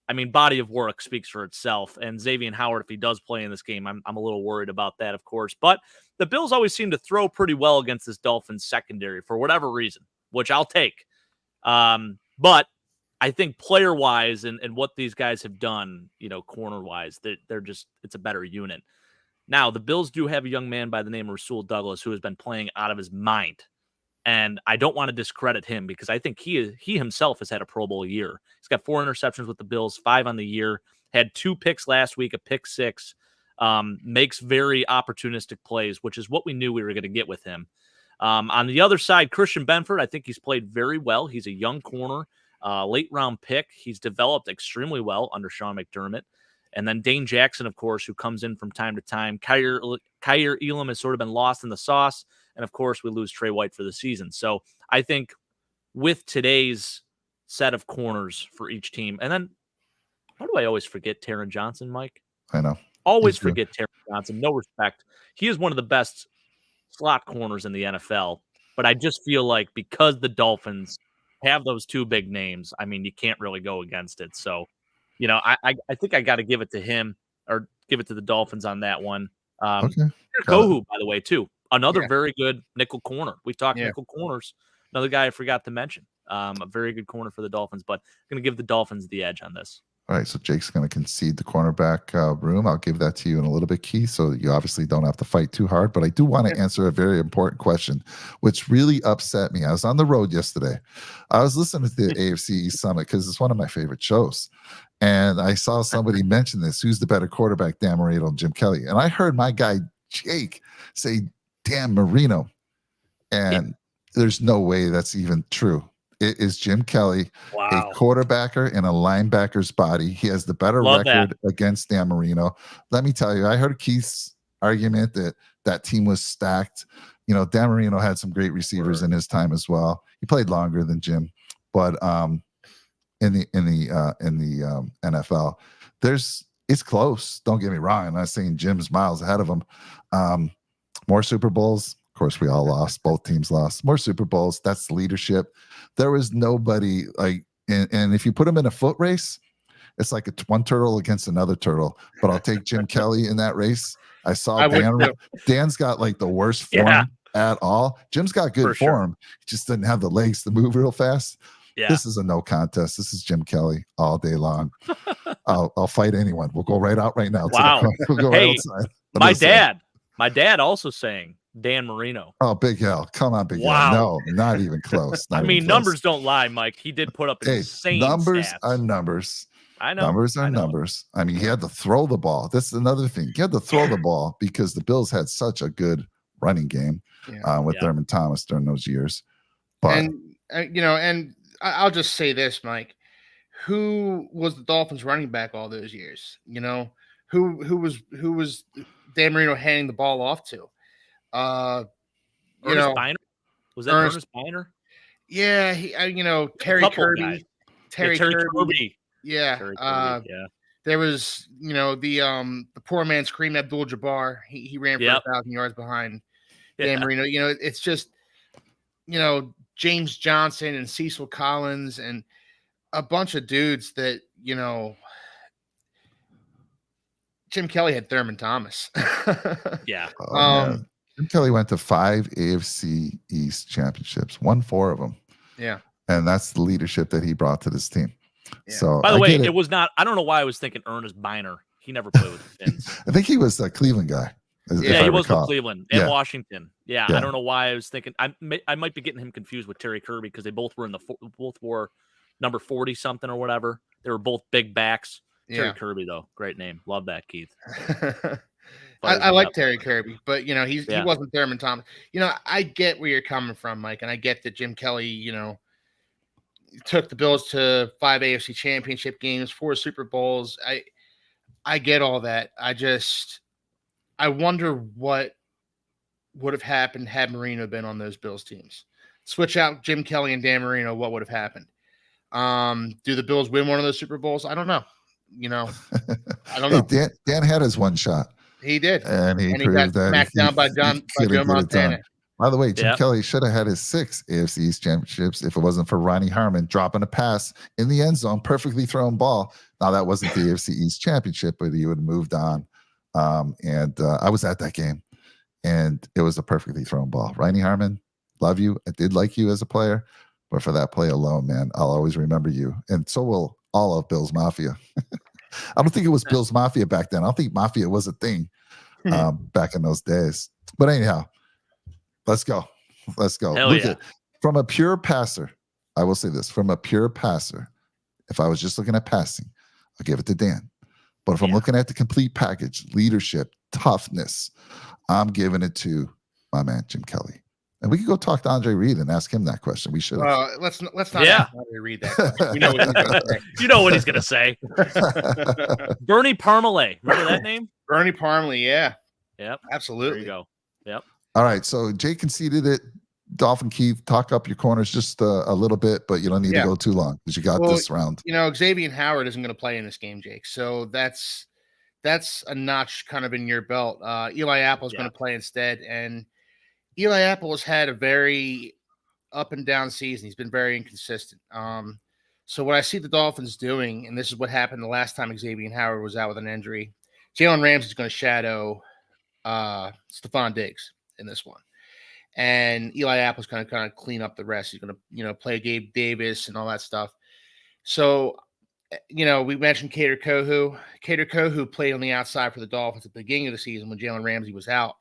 I mean, body of work speaks for itself. And Xavier Howard, if he does play in this game, I'm a little worried about that, of course. But the Bills always seem to throw pretty well against this Dolphins secondary for whatever reason, which I'll take. But I think player-wise and what these guys have done, corner-wise, they're just – it's a better unit. Now, the Bills do have a young man by the name of Rasul Douglas who has been playing out of his mind. And I don't want to discredit him because I think he himself has had a Pro Bowl year. He's got 4 interceptions with the Bills, 5 on the year, had 2 picks last week, a pick 6, makes very opportunistic plays, which is what we knew we were going to get with him. On the other side, Christian Benford, I think he's played very well. He's a young corner, late round pick. He's developed extremely well under Sean McDermott. And then Dane Jackson, of course, who comes in from time to time. Kyer Elam has sort of been lost in the sauce. And, of course, we lose Trey White for the season. So I think with today's set of corners for each team, and then how do I always forget Taron Johnson, Mike? I know. Always forget Taron Johnson. No respect. He is one of the best slot corners in the NFL. But I just feel like because the Dolphins have those 2 big names, I mean, you can't really go against it. So, I think I got to give it to him or give it to the Dolphins on that one. Okay. Kohu, by the way, too. Another very good nickel corner. We've talked nickel corners. Another guy I forgot to mention. A very good corner for the Dolphins, but I'm going to give the Dolphins the edge on this. All right, so Jake's going to concede the cornerback room. I'll give that to you in a little bit, Keith, so you obviously don't have to fight too hard. But I do want to answer a very important question, which really upset me. I was on the road yesterday. I was listening to the AFC East Summit because it's one of my favorite shows. And I saw somebody mention this. Who's the better quarterback, Dan Marino and Jim Kelly? And I heard my guy, Jake, say Dan Marino. And there's no way that's even true. It is Jim Kelly, a quarterbacker in a linebacker's body. He has the better record against Dan Marino. Let me tell you, I heard Keith's argument that team was stacked. Dan Marino had some great receivers in his time as well. He played longer than Jim, but in the NFL, it's close. Don't get me wrong. I'm not saying Jim's miles ahead of him. More Super Bowls. Of course, we all lost. Both teams lost. More Super Bowls. That's leadership. There was nobody and if you put him in a foot race, it's like one turtle against another turtle. But I'll take Jim Kelly in that race. I saw Dan's got like the worst form at all. Jim's got good form. He just doesn't have the legs to move real fast. Yeah. This is a no contest. This is Jim Kelly all day long. I'll fight anyone. We'll go right out right now. Wow. We'll go right outside. My dad also saying Dan Marino. Oh, Big L. Come on, Big L. No, not even close. Numbers don't lie, Mike. He did put up insane numbers stats. Are numbers. I know. Numbers are numbers. I mean, he had to throw the ball. That's another thing. He had to throw the ball because the Bills had such a good running game with Thurman Thomas during those years. But and I'll just say this, Mike. Who was the Dolphins running back all those years? Who was Dan Marino handing the ball off to? Ernest Biner? Was that Ernest Biner? Yeah, Terry Kirby. Terry Kirby. Yeah. Terry Kirby, There was, the poor man's Kareem Abdul-Jabbar. He ran for 1,000 yards behind Dan Marino. It's just, James Johnson and Cecil Collins and a bunch of dudes that, Jim Kelly had Thurman Thomas. Yeah. Jim Kelly went to 5 AFC East championships, won 4 of them. Yeah. And that's the leadership that he brought to this team. Yeah. So, by the way, it was not, I don't know why I was thinking Ernest Biner. He never played with the Finns. I think he was a Cleveland guy. He was with Cleveland and Washington. Yeah, I don't know why I was thinking. I might be getting him confused with Terry Kirby because they both were number 40 something or whatever. They were both big backs. Terry Kirby, though, great name. Love that, Keith. I like Terry Kirby, but he wasn't Thurman Thomas. I get where you're coming from, Mike, and I get that Jim Kelly, took the Bills to 5 AFC championship games, 4 Super Bowls. I get all that. I wonder what would have happened had Marino been on those Bills teams. Switch out Jim Kelly and Dan Marino, what would have happened? Do the Bills win one of those Super Bowls? I don't know. I don't know. Dan had his one shot. He did. And he got smacked down by Joe Montana. By the way, Jim Yep. Kelly should have had his 6 AFC East championships if it wasn't for Ronnie Harmon dropping a pass in the end zone, perfectly thrown ball. Now, that wasn't the AFC East championship, but he would have moved on. I was at that game, and it was a perfectly thrown ball. Ronnie Harmon, love you. I did like you as a player, but for that play alone, man, I'll always remember you. And so will all of Bills Mafia. I don't think it was Bills Mafia back then. I don't think Mafia was a thing back in those days. But anyhow, let's go. Hell Look yeah. at from a pure passer. I will say this: from a pure passer, if I was just looking at passing, I'll give it to Dan. But if I'm looking at the complete package, leadership, toughness, I'm giving it to my man Jim Kelly. And we could go talk to Andre Reed and ask him that question. We should. Let's not ask Andre Reed that question. You know what he's gonna say. You know what he's gonna say. Bernie Parmalee. Remember that name? Bernie Parmalee, yeah. Yep. Absolutely. There you go. Yep. All right. So Jay conceded it. Dolphin Keith, talk up your corners just a little bit, but you don't need to go too long because you got this round. Xavier Howard isn't going to play in this game, Jake. So that's a notch kind of in your belt. Eli Apple is going to play instead. And Eli Apple has had a very up and down season. He's been very inconsistent. So what I see the Dolphins doing, and this is what happened the last time Xavier Howard was out with an injury, Jalen Ramsey is going to shadow Stephon Diggs in this one. And Eli Apple's going to kind of clean up the rest. He's going to, play Gabe Davis and all that stuff. So, we mentioned Cater Kohu. Cater Kohu played on the outside for the Dolphins at the beginning of the season when Jalen Ramsey was out,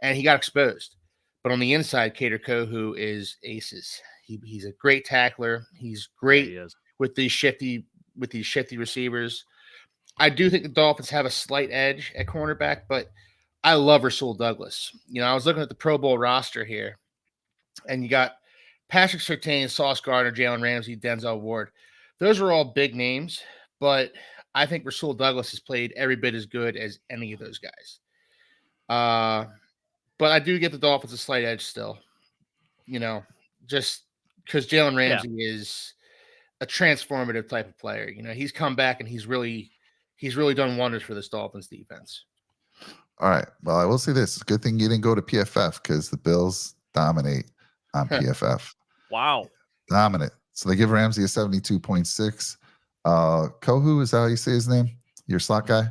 and he got exposed. But on the inside, Cater Kohu is aces. He's a great tackler. He's great with these shifty receivers. I do think the Dolphins have a slight edge at cornerback, but I love Rasul Douglas. I was looking at the Pro Bowl roster here, and you got Patrick Surtain, Sauce Gardner, Jalen Ramsey, Denzel Ward. Those are all big names, but I think Rasul Douglas has played every bit as good as any of those guys. But I do get the Dolphins a slight edge still, just because Jalen Ramsey is a transformative type of player. He's come back and he's really done wonders for this Dolphins defense. All right. Well, I will say this. It's a good thing you didn't go to PFF because the Bills dominate on PFF. Wow. Dominant. So they give Ramsey a 72.6. Kohu, is that how you say his name? Your slot guy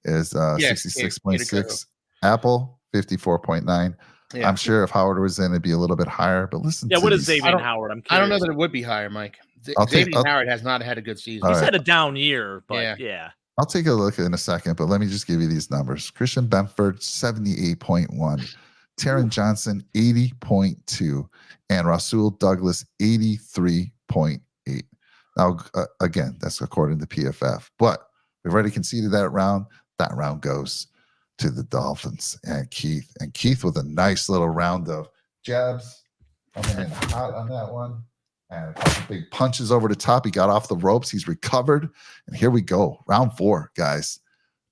is 66.6. Apple, 54.9. Yeah. I'm sure if Howard was in, it'd be a little bit higher. But listen, what is Xavier Howard? I'm curious. I don't know that it would be higher, Mike. Xavier Howard has not had a good season. He's had a down year, but yeah. I'll take a look in a second, but let me just give you these numbers. Christian Benford, 78.1. Taron Johnson, 80.2. And Rasul Douglas, 83.8. Now, again, that's according to PFF. But we've already conceded that round. That round goes to the Dolphins and Keith. And Keith with a nice little round of jabs. Coming in hot on that one. And a couple big punches over the top. He got off the ropes. He's recovered. And here we go. Round 4, guys.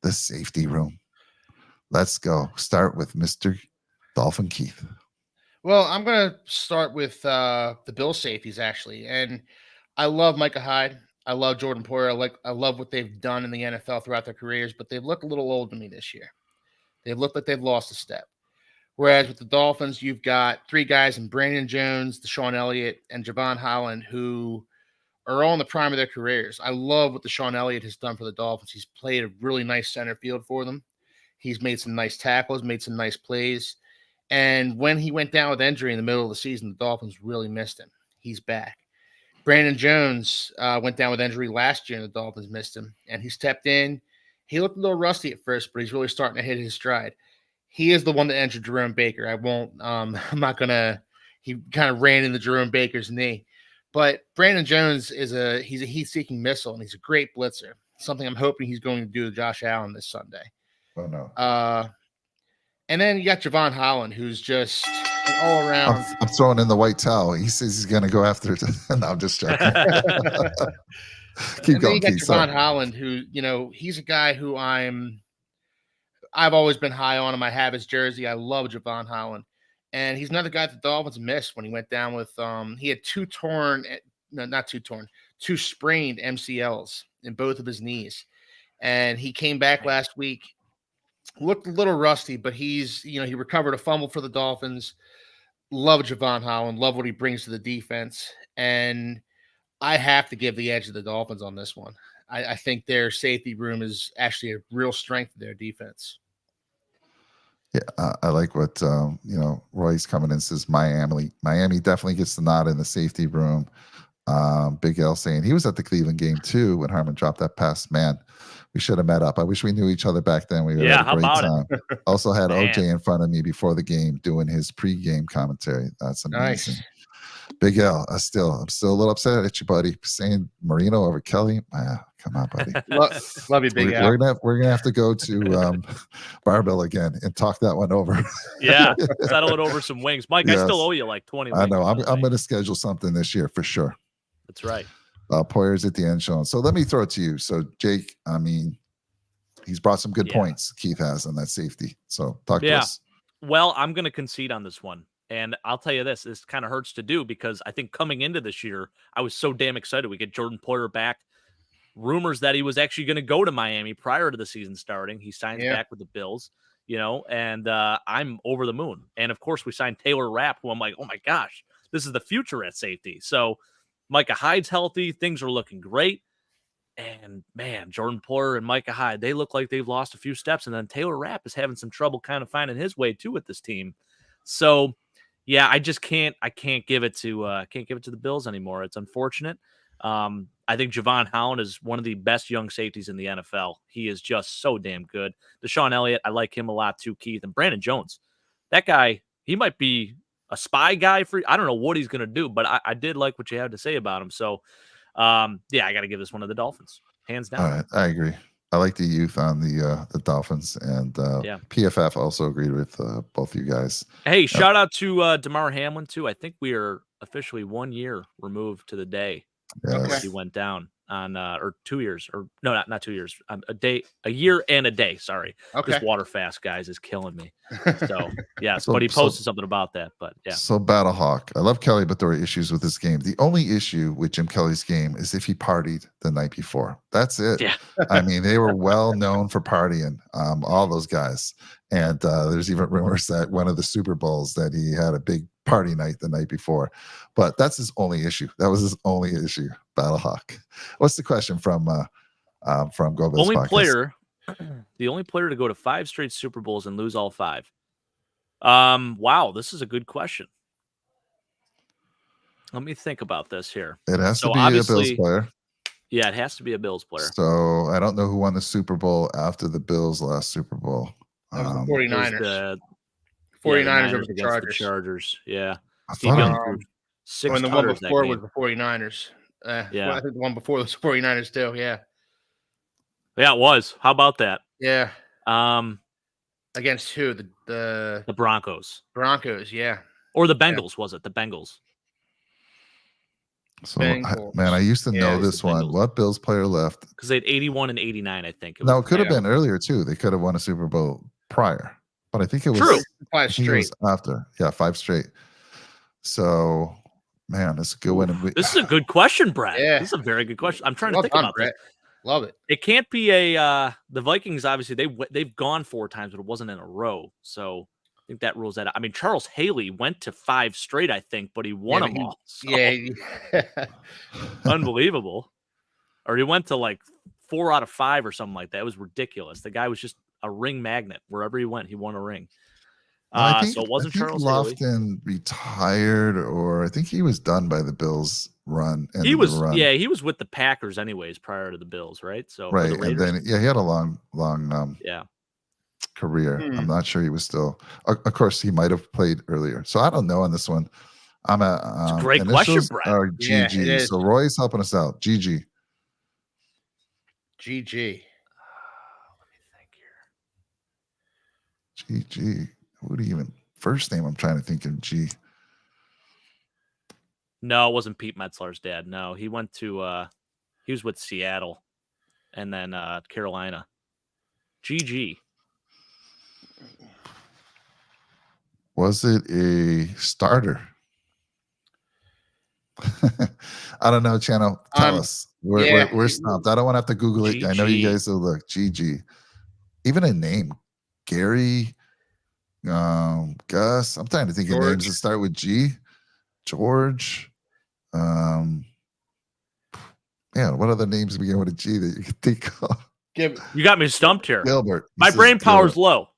The safety room. Let's go. Start with Mr. Dolphin Keith. Well, I'm going to start with the Bill safeties, actually. And I love Micah Hyde. I love Jordan Poyer. I love what they've done in the NFL throughout their careers, but they've looked a little old to me this year. They've looked like they've lost a step. Whereas with the Dolphins, you've got 3 guys in Brandon Jones, Deshaun Elliott, and Javon Holland who are all in the prime of their careers. I love what Deshaun Elliott has done for the Dolphins. He's played a really nice center field for them. He's made some nice tackles, made some nice plays. And when he went down with injury in the middle of the season, the Dolphins really missed him. He's back. Brandon Jones went down with injury last year, and the Dolphins missed him. And he stepped in. He looked a little rusty at first, but he's really starting to hit his stride. He is the one that injured Jerome Baker. I'm not going to – he kind of ran into Jerome Baker's knee. But Brandon Jones he's a heat-seeking missile, and he's a great blitzer, something I'm hoping he's going to do to Josh Allen this Sunday. Oh, no. And then you got Javon Holland, who's just an all-around – I'm throwing in the white towel. He says he's going to go after it. No, I'm just joking. Keep going, Keith. Javon Holland, who, he's a guy who I've always been high on him. I have his jersey. I love Javon Holland. And he's another guy that the Dolphins missed when he went down with he had 2 sprained MCLs in both of his knees. And he came back last week, looked a little rusty, but he recovered a fumble for the Dolphins. love Javon Holland, love what he brings to the defense, and I have to give the edge to the Dolphins on this one. I think their safety room is actually a real strength of their defense. Yeah, I like what Roy's coming in, says Miami definitely gets the nod in the safety room. Big L saying he was at the Cleveland game too when Harmon dropped that pass. Man, we should have met up. I wish we knew each other back then. We would have had a how great about time. Also had Man. OJ in front of me before the game doing his pregame commentary. That's amazing. Nice. Big L, I'm still a little upset at you, buddy. Saying Marino over Kelly. Come on, buddy. Love you, Big Al. We're gonna have to go to Barbell again and talk that one over. Yeah, settle it over some wings, Mike. Yes. I still owe you like 20. I wings know. or I'm going to schedule something this year for sure. That's right. Poyer's at the end showing. So let me throw it to you. So Jake, I mean, he's brought some good points. Keith has on that safety. So talk to us. Well, I'm going to concede on this one. And I'll tell you this kind of hurts to do because I think coming into this year, I was so damn excited. We get Jordan Poyer back. Rumors that he was actually going to go to Miami prior to the season starting. He signs back with the Bills, and I'm over the moon. And of course, we signed Taylor Rapp, who I'm like, oh my gosh, this is the future at safety. So Micah Hyde's healthy. Things are looking great. And man, Jordan Poyer and Micah Hyde, they look like they've lost a few steps. And then Taylor Rapp is having some trouble kind of finding his way too with this team. So yeah, I can't give it to the Bills anymore. It's unfortunate. I think Javon Holland is one of the best young safeties in the NFL. He is just so damn good. Deshaun Elliott, I like him a lot too, Keith. And Brandon Jones, that guy, he might be a spy guy for, I don't know what he's going to do, but I did like what you had to say about him. So, I got to give this one to the Dolphins, hands down. All right, I agree. I like the youth on the Dolphins, and PFF also agreed with both you guys. Hey, shout out to Damar Hamlin too. I think we are officially 1 year removed to the day he went down on or 2 years, or no, not 2 years, a year and a day. Sorry, this water fast, guys, is killing me. So yes, but he posted something about that. But yeah, so Battlehawk, I love Kelly, but there were issues with this game. The only issue with Jim Kelly's game is if he partied the night before. That's it. Yeah. I mean, they were well known for partying, all those guys. And there's even rumors that one of the Super Bowls that he had a big party night the night before. But that's his only issue. That was his only issue, Battlehawk. What's the question from Go Bills Podcast? The only player to go to 5 straight Super Bowls and lose all 5. Wow, this is a good question. Let me think about this here. It has to be a Bills player. Yeah, it has to be a Bills player. So I don't know who won the Super Bowl after the Bills' last Super Bowl. That was the 49ers. The 49ers over the Chargers. Chargers. Yeah. Steve Young threw 6 the one before was the 49ers. Well, I think the one before was the 49ers too. Yeah. Yeah, it was. How about that? Yeah. Against who? The Broncos. Broncos, yeah. Or the Bengals, was it? The Bengals. So, I used to know this one. What Bills player left? Because they had 81 and 89, I think. No, it could have been earlier, too. They could have won a Super Bowl prior. But I think it was true. 5 straight. After. Yeah, 5 straight. So, man, that's a good one. This is a good question, Brett. Yeah. This is a very good question. I'm trying to think about Brett. this. Love it. It can't be the Vikings, obviously, they've gone 4 times, but it wasn't in a row. So I think that rules that out. I mean, Charles Haley went to 5 straight, I think, but he won them all. So. Yeah. Unbelievable. Or he went to like 4 out of 5 or something like that. It was ridiculous. The guy was just a ring magnet. Wherever he went, he won a ring. So it wasn't Charles Haley. Lofton retired, or I think he was done by the Bills run. He was with the Packers anyways prior to the Bills, right? So right, and then he had a long career. I'm not sure he was still. Of course, he might have played earlier. So I don't know on this one. I'm at it's a great question, Brett. GG. Yeah, so Roy's helping us out. GG. GG. Let me think here. GG. What do you even first name? I'm trying to think of G. No, it wasn't Pete Metzler's dad. No, he went to he was with Seattle and then Carolina. GG. Was it a starter? I don't know, Channel. Tell us. We're stumped. I don't want to have to Google it. GG. I know you guys will look. GG. Even a name. Gary Gus. I'm trying to think of names that start with G. George. Yeah, what other names begin with a G that you can think of? You got me stumped here. Gilbert. My brain power's low.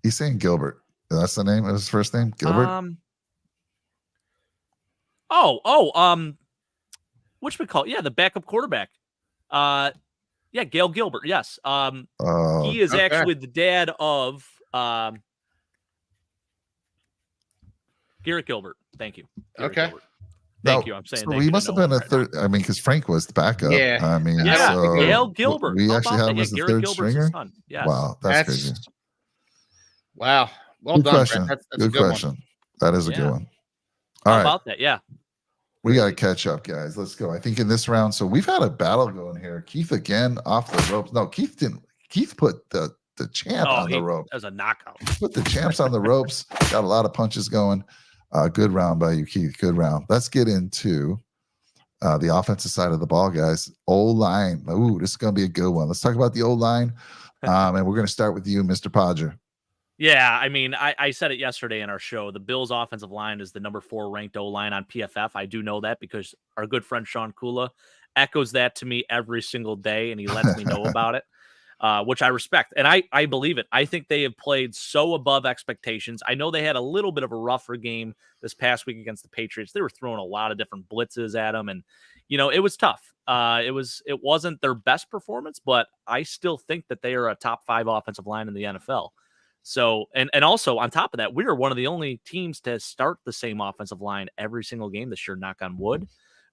He's saying Gilbert. That's the name of his first name? Gilbert? Whatchamacallit? Yeah, the backup quarterback. Yeah, Gail Gilbert. Yes. He is actually the dad of Garrett Gilbert. Thank you. Garrett Gilbert. Thank you. I'm saying so he must have been a third. I mean, because Frank was the backup. Yeah. I mean, Yeah. so Gail Gilbert. we How actually about have him that? as the Garrett third Gilbert's stringer. his son. Yes. Wow, that's crazy. Wow. Well Good done, question. Brett. That's good a good question. one. That is a good one. How All right. about that? Yeah. We got to catch up, guys. Let's go. I think in this round, so we've had a battle going here. Keith again off the ropes. No, Keith didn't. Keith put the champ on the rope. As a knockout. Put the champs on the ropes. Got a lot of punches going. Good round by you, Keith. Good round. Let's get into the offensive side of the ball, guys. O-line. Ooh, this is going to be a good one. Let's talk about the O-line. And we're going to start with you, Mr. Podger. Yeah, I mean, I said it yesterday in our show. The Bills' offensive line is the number 4 ranked O-line on PFF. I do know that because our good friend Sean Kula echoes that to me every single day, and he lets me know about it, which I respect. And I believe it. I think they have played so above expectations. I know they had a little bit of a rougher game this past week against the Patriots. They were throwing a lot of different blitzes at them, and, it was tough. It wasn't their best performance, but I still think that they are a top 5 offensive line in the NFL. So, and also on top of that, we are one of the only teams to start the same offensive line every single game this year, knock on wood.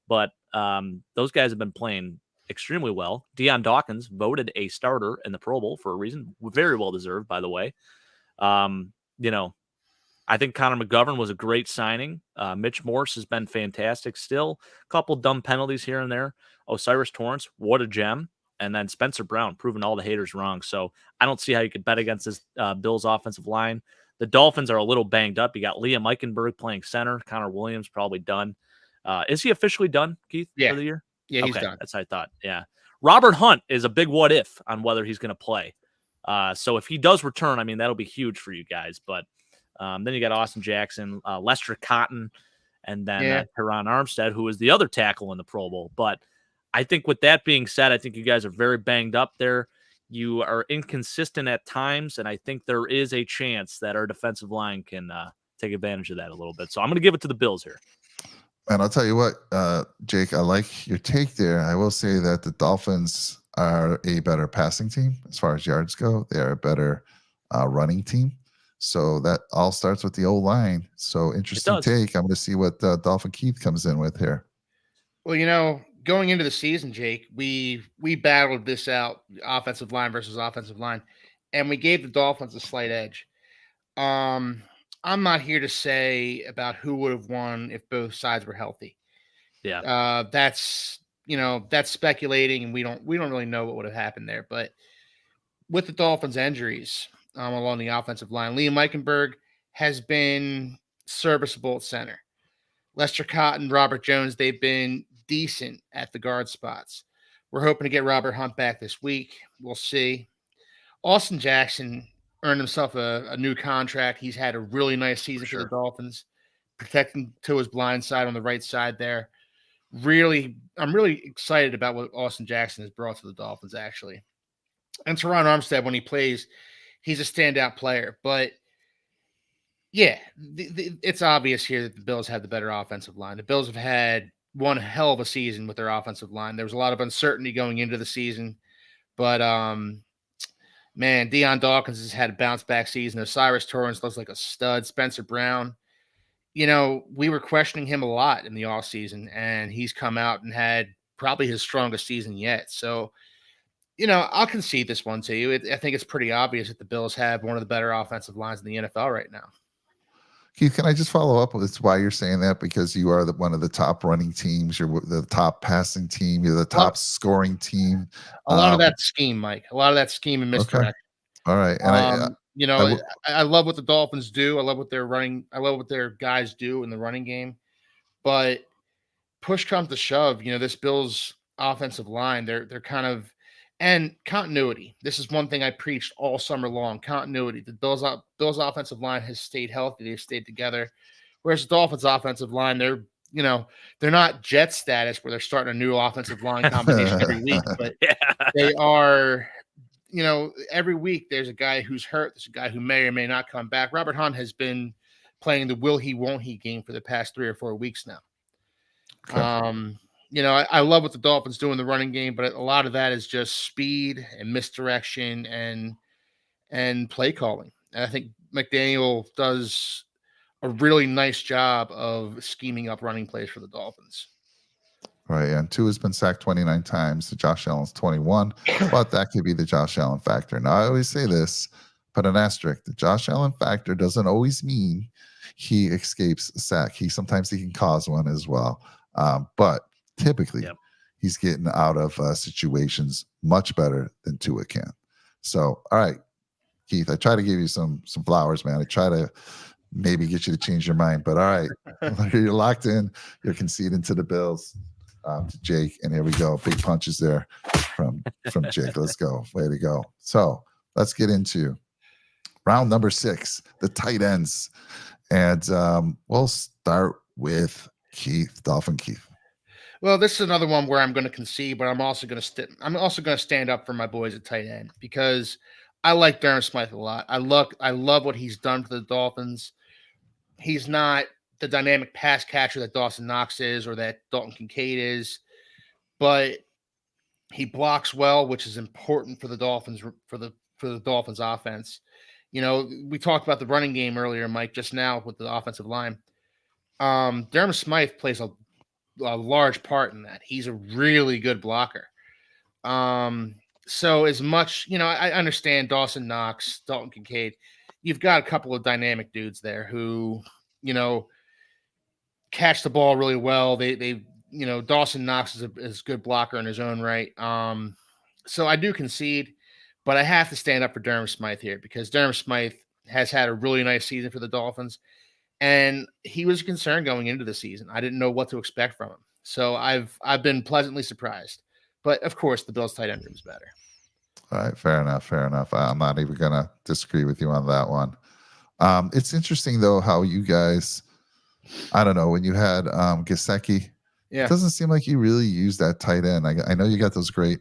But those guys have been playing extremely well. Deion Dawkins voted a starter in the Pro Bowl for a reason, very well deserved, by the way. I think Connor McGovern was a great signing. Mitch Morse has been fantastic still. A couple dumb penalties here and there. Osiris Torrance, what a gem. And then Spencer Brown proving all the haters wrong. So I don't see how you could bet against this Bills offensive line. The Dolphins are a little banged up. You got Liam Eichenberg playing center. Connor Williams probably done. Is he officially done, Keith, for the year? Yeah, he's done. That's what I thought. Yeah. Robert Hunt is a big what if on whether he's going to play. So if he does return, I mean, that'll be huge for you guys. But then you got Austin Jackson, Lester Cotton, and then Teron Armstead, who is the other tackle in the Pro Bowl. But I think with that being said, I think you guys are very banged up there. You are inconsistent at times, and I think there is a chance that our defensive line can take advantage of that a little bit. So I'm going to give it to the Bills here. And I'll tell you what, Jake, I like your take there. I will say that the Dolphins are a better passing team as far as yards go. They are a better running team. So that all starts with the O-line. So interesting take. I'm going to see what Dolphin Keith comes in with here. Well, going into the season, Jake, we battled this out, offensive line versus offensive line, and we gave the Dolphins a slight edge. I'm not here to say about who would have won if both sides were healthy. Yeah. That's speculating, and we don't really know what would have happened there. But with the Dolphins' injuries along the offensive line, Liam Eichenberg has been serviceable at center. Lester Cotton, Robert Jones, they've been decent at the guard spots. We're hoping to get Robert Hunt back this week. We'll see. Austin Jackson earned himself a new contract. He's had a really nice season for the Dolphins, protecting to his blind side on the right side there. I'm really excited about what Austin Jackson has brought to the Dolphins, actually. And Teron Armstead, when he plays, he's a standout player. But yeah, it's obvious here that the Bills have the better offensive line. The Bills have had one hell of a season with their offensive line. There was a lot of uncertainty going into the season, but man, Deion Dawkins has had a bounce back season. Osiris Torrance looks like a stud. Spencer Brown, we were questioning him a lot in the offseason, and he's come out and had probably his strongest season yet. So, I'll concede this one to you. I think it's pretty obvious that the Bills have one of the better offensive lines in the NFL right now. Keith, can I just follow up with why you're saying that? Because you are one of the top running teams. You're the top passing team. You're the top scoring team. A lot of that scheme, Mike. A lot of that scheme and misdirection. Okay. All right. And I love what the Dolphins do. I love what they're running. I love what their guys do in the running game. But push comes to shove, this Bills offensive line, they're kind of And continuity. This is one thing I preached all summer long. Continuity. The Bills offensive line has stayed healthy. They've stayed together. Whereas the Dolphins offensive line, they're not Jet status where they're starting a new offensive line combination every week, but Yeah. they are, every week there's a guy who's hurt. There's a guy who may or may not come back. Robert Hunt has been playing the will he, won't he game for the past 3 or 4 weeks now. Okay. I love what the Dolphins do in the running game, but a lot of that is just speed and misdirection and play calling. And I think McDaniel does a really nice job of scheming up running plays for the Dolphins. Right. And Tua has been sacked 29 times. Josh Allen's 21, but that could be the Josh Allen factor. Now, I always say this, put an asterisk. The Josh Allen factor doesn't always mean he escapes a sack. Sometimes he can cause one as well. But typically, he's getting out of situations much better than Tua can. So, all right, Keith, I try to give you some flowers, man. I try to maybe get you to change your mind. But all right, you're locked in. You're conceding to the Bills. To Jake, and here we go. Big punches there from Jake. Let's go. Way to go. So let's get into round number 6, the tight ends. And we'll start with Keith, Dolphin Keith. Well, this is another one where I'm going to concede, but I'm also going to stand up for my boys at tight end because I like Durham Smythe a lot. I love what he's done for the Dolphins. He's not the dynamic pass catcher that Dawson Knox is or that Dalton Kincaid is, but he blocks well, which is important for the Dolphins for the Dolphins offense. We talked about the running game earlier, Mike, just now with the offensive line. Durham Smythe plays a large part in that. He's a really good blocker. So as much, I understand Dawson Knox, Dalton Kincaid. You've got a couple of dynamic dudes there who, catch the ball really well. They Dawson Knox is a good blocker in his own right. So I do concede, but I have to stand up for Durham Smythe here because Durham Smythe has had a really nice season for the Dolphins, and he was concerned going into the season. I didn't know what to expect from him, so I've been pleasantly surprised. But of course, the Bills' tight end room is better. All right, fair enough. I'm not even gonna disagree with you on that one. It's interesting though how you guys. I don't know, when you had Gesicki, it doesn't seem like you really use that tight end. I know you got those great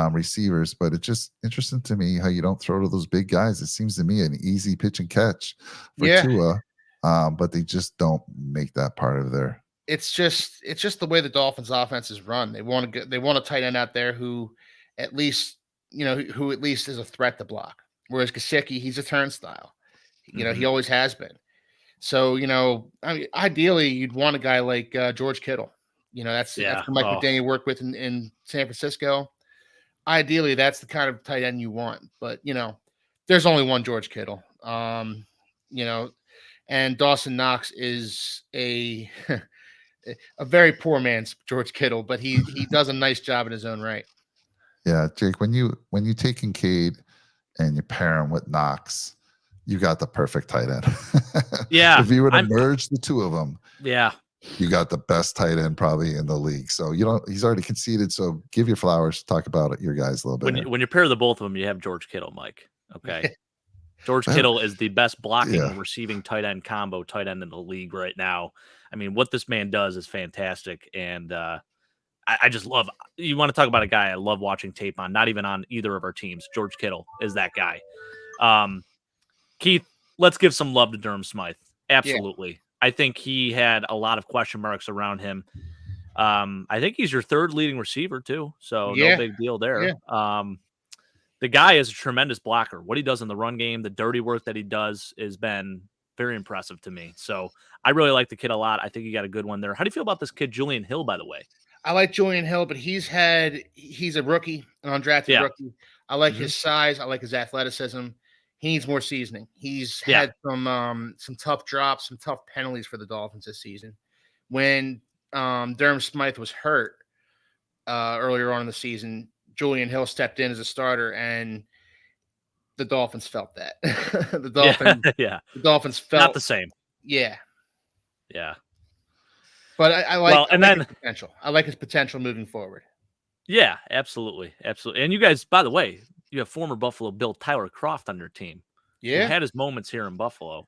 receivers, but it's just interesting to me how you don't throw to those big guys. It seems to me an easy pitch and catch for Tua, but they just don't make that part of their. It's just the way the Dolphins offense is run. They want a tight end out there who at least is a threat to block. Whereas Gesicki, he's a turnstile. He always has been. So, ideally, you'd want a guy like George Kittle. That's who Mike McDaniel worked with in San Francisco. Ideally, that's the kind of tight end you want. But, there's only one George Kittle. And Dawson Knox is a very poor man's George Kittle, but he does a nice job in his own right. Yeah, Jake, when you take Kincaid and you pair him with Knox, you got the perfect tight end. Yeah. If you were to merge the two of them, you got the best tight end probably in the league. So he's already conceded. So give your flowers. Talk about it, your guys a little bit. When you pair the both of them, you have George Kittle, Mike. Okay. George Kittle is the best blocking and receiving tight end combo tight end in the league right now. I mean, what this man does is fantastic. And I just love, you want to talk about a guy I love watching tape on, not even on either of our teams. George Kittle is that guy. Keith, let's give some love to Durham Smythe. Absolutely. Yeah. I think he had a lot of question marks around him. I think he's your third leading receiver too. So no big deal there. Yeah. The guy is a tremendous blocker. What he does in the run game, the dirty work that he does has been very impressive to me. So I really like the kid a lot. I think you got a good one there. How do you feel about this kid, Julian Hill, by the way? I like Julian Hill, but he's a rookie, an undrafted rookie. I like his size. I like his athleticism. He needs more seasoning. He's had some tough drops, some tough penalties for the Dolphins this season. When Durham Smythe was hurt earlier on in the season, Julian Hill stepped in as a starter, and the Dolphins felt that. The Dolphins felt not the same. Yeah. Yeah. But I like his potential. I like his potential moving forward. Yeah, absolutely. Absolutely. And you guys, by the way, you have former Buffalo Bill Tyler Croft on your team, who Yeah, had his moments here in Buffalo.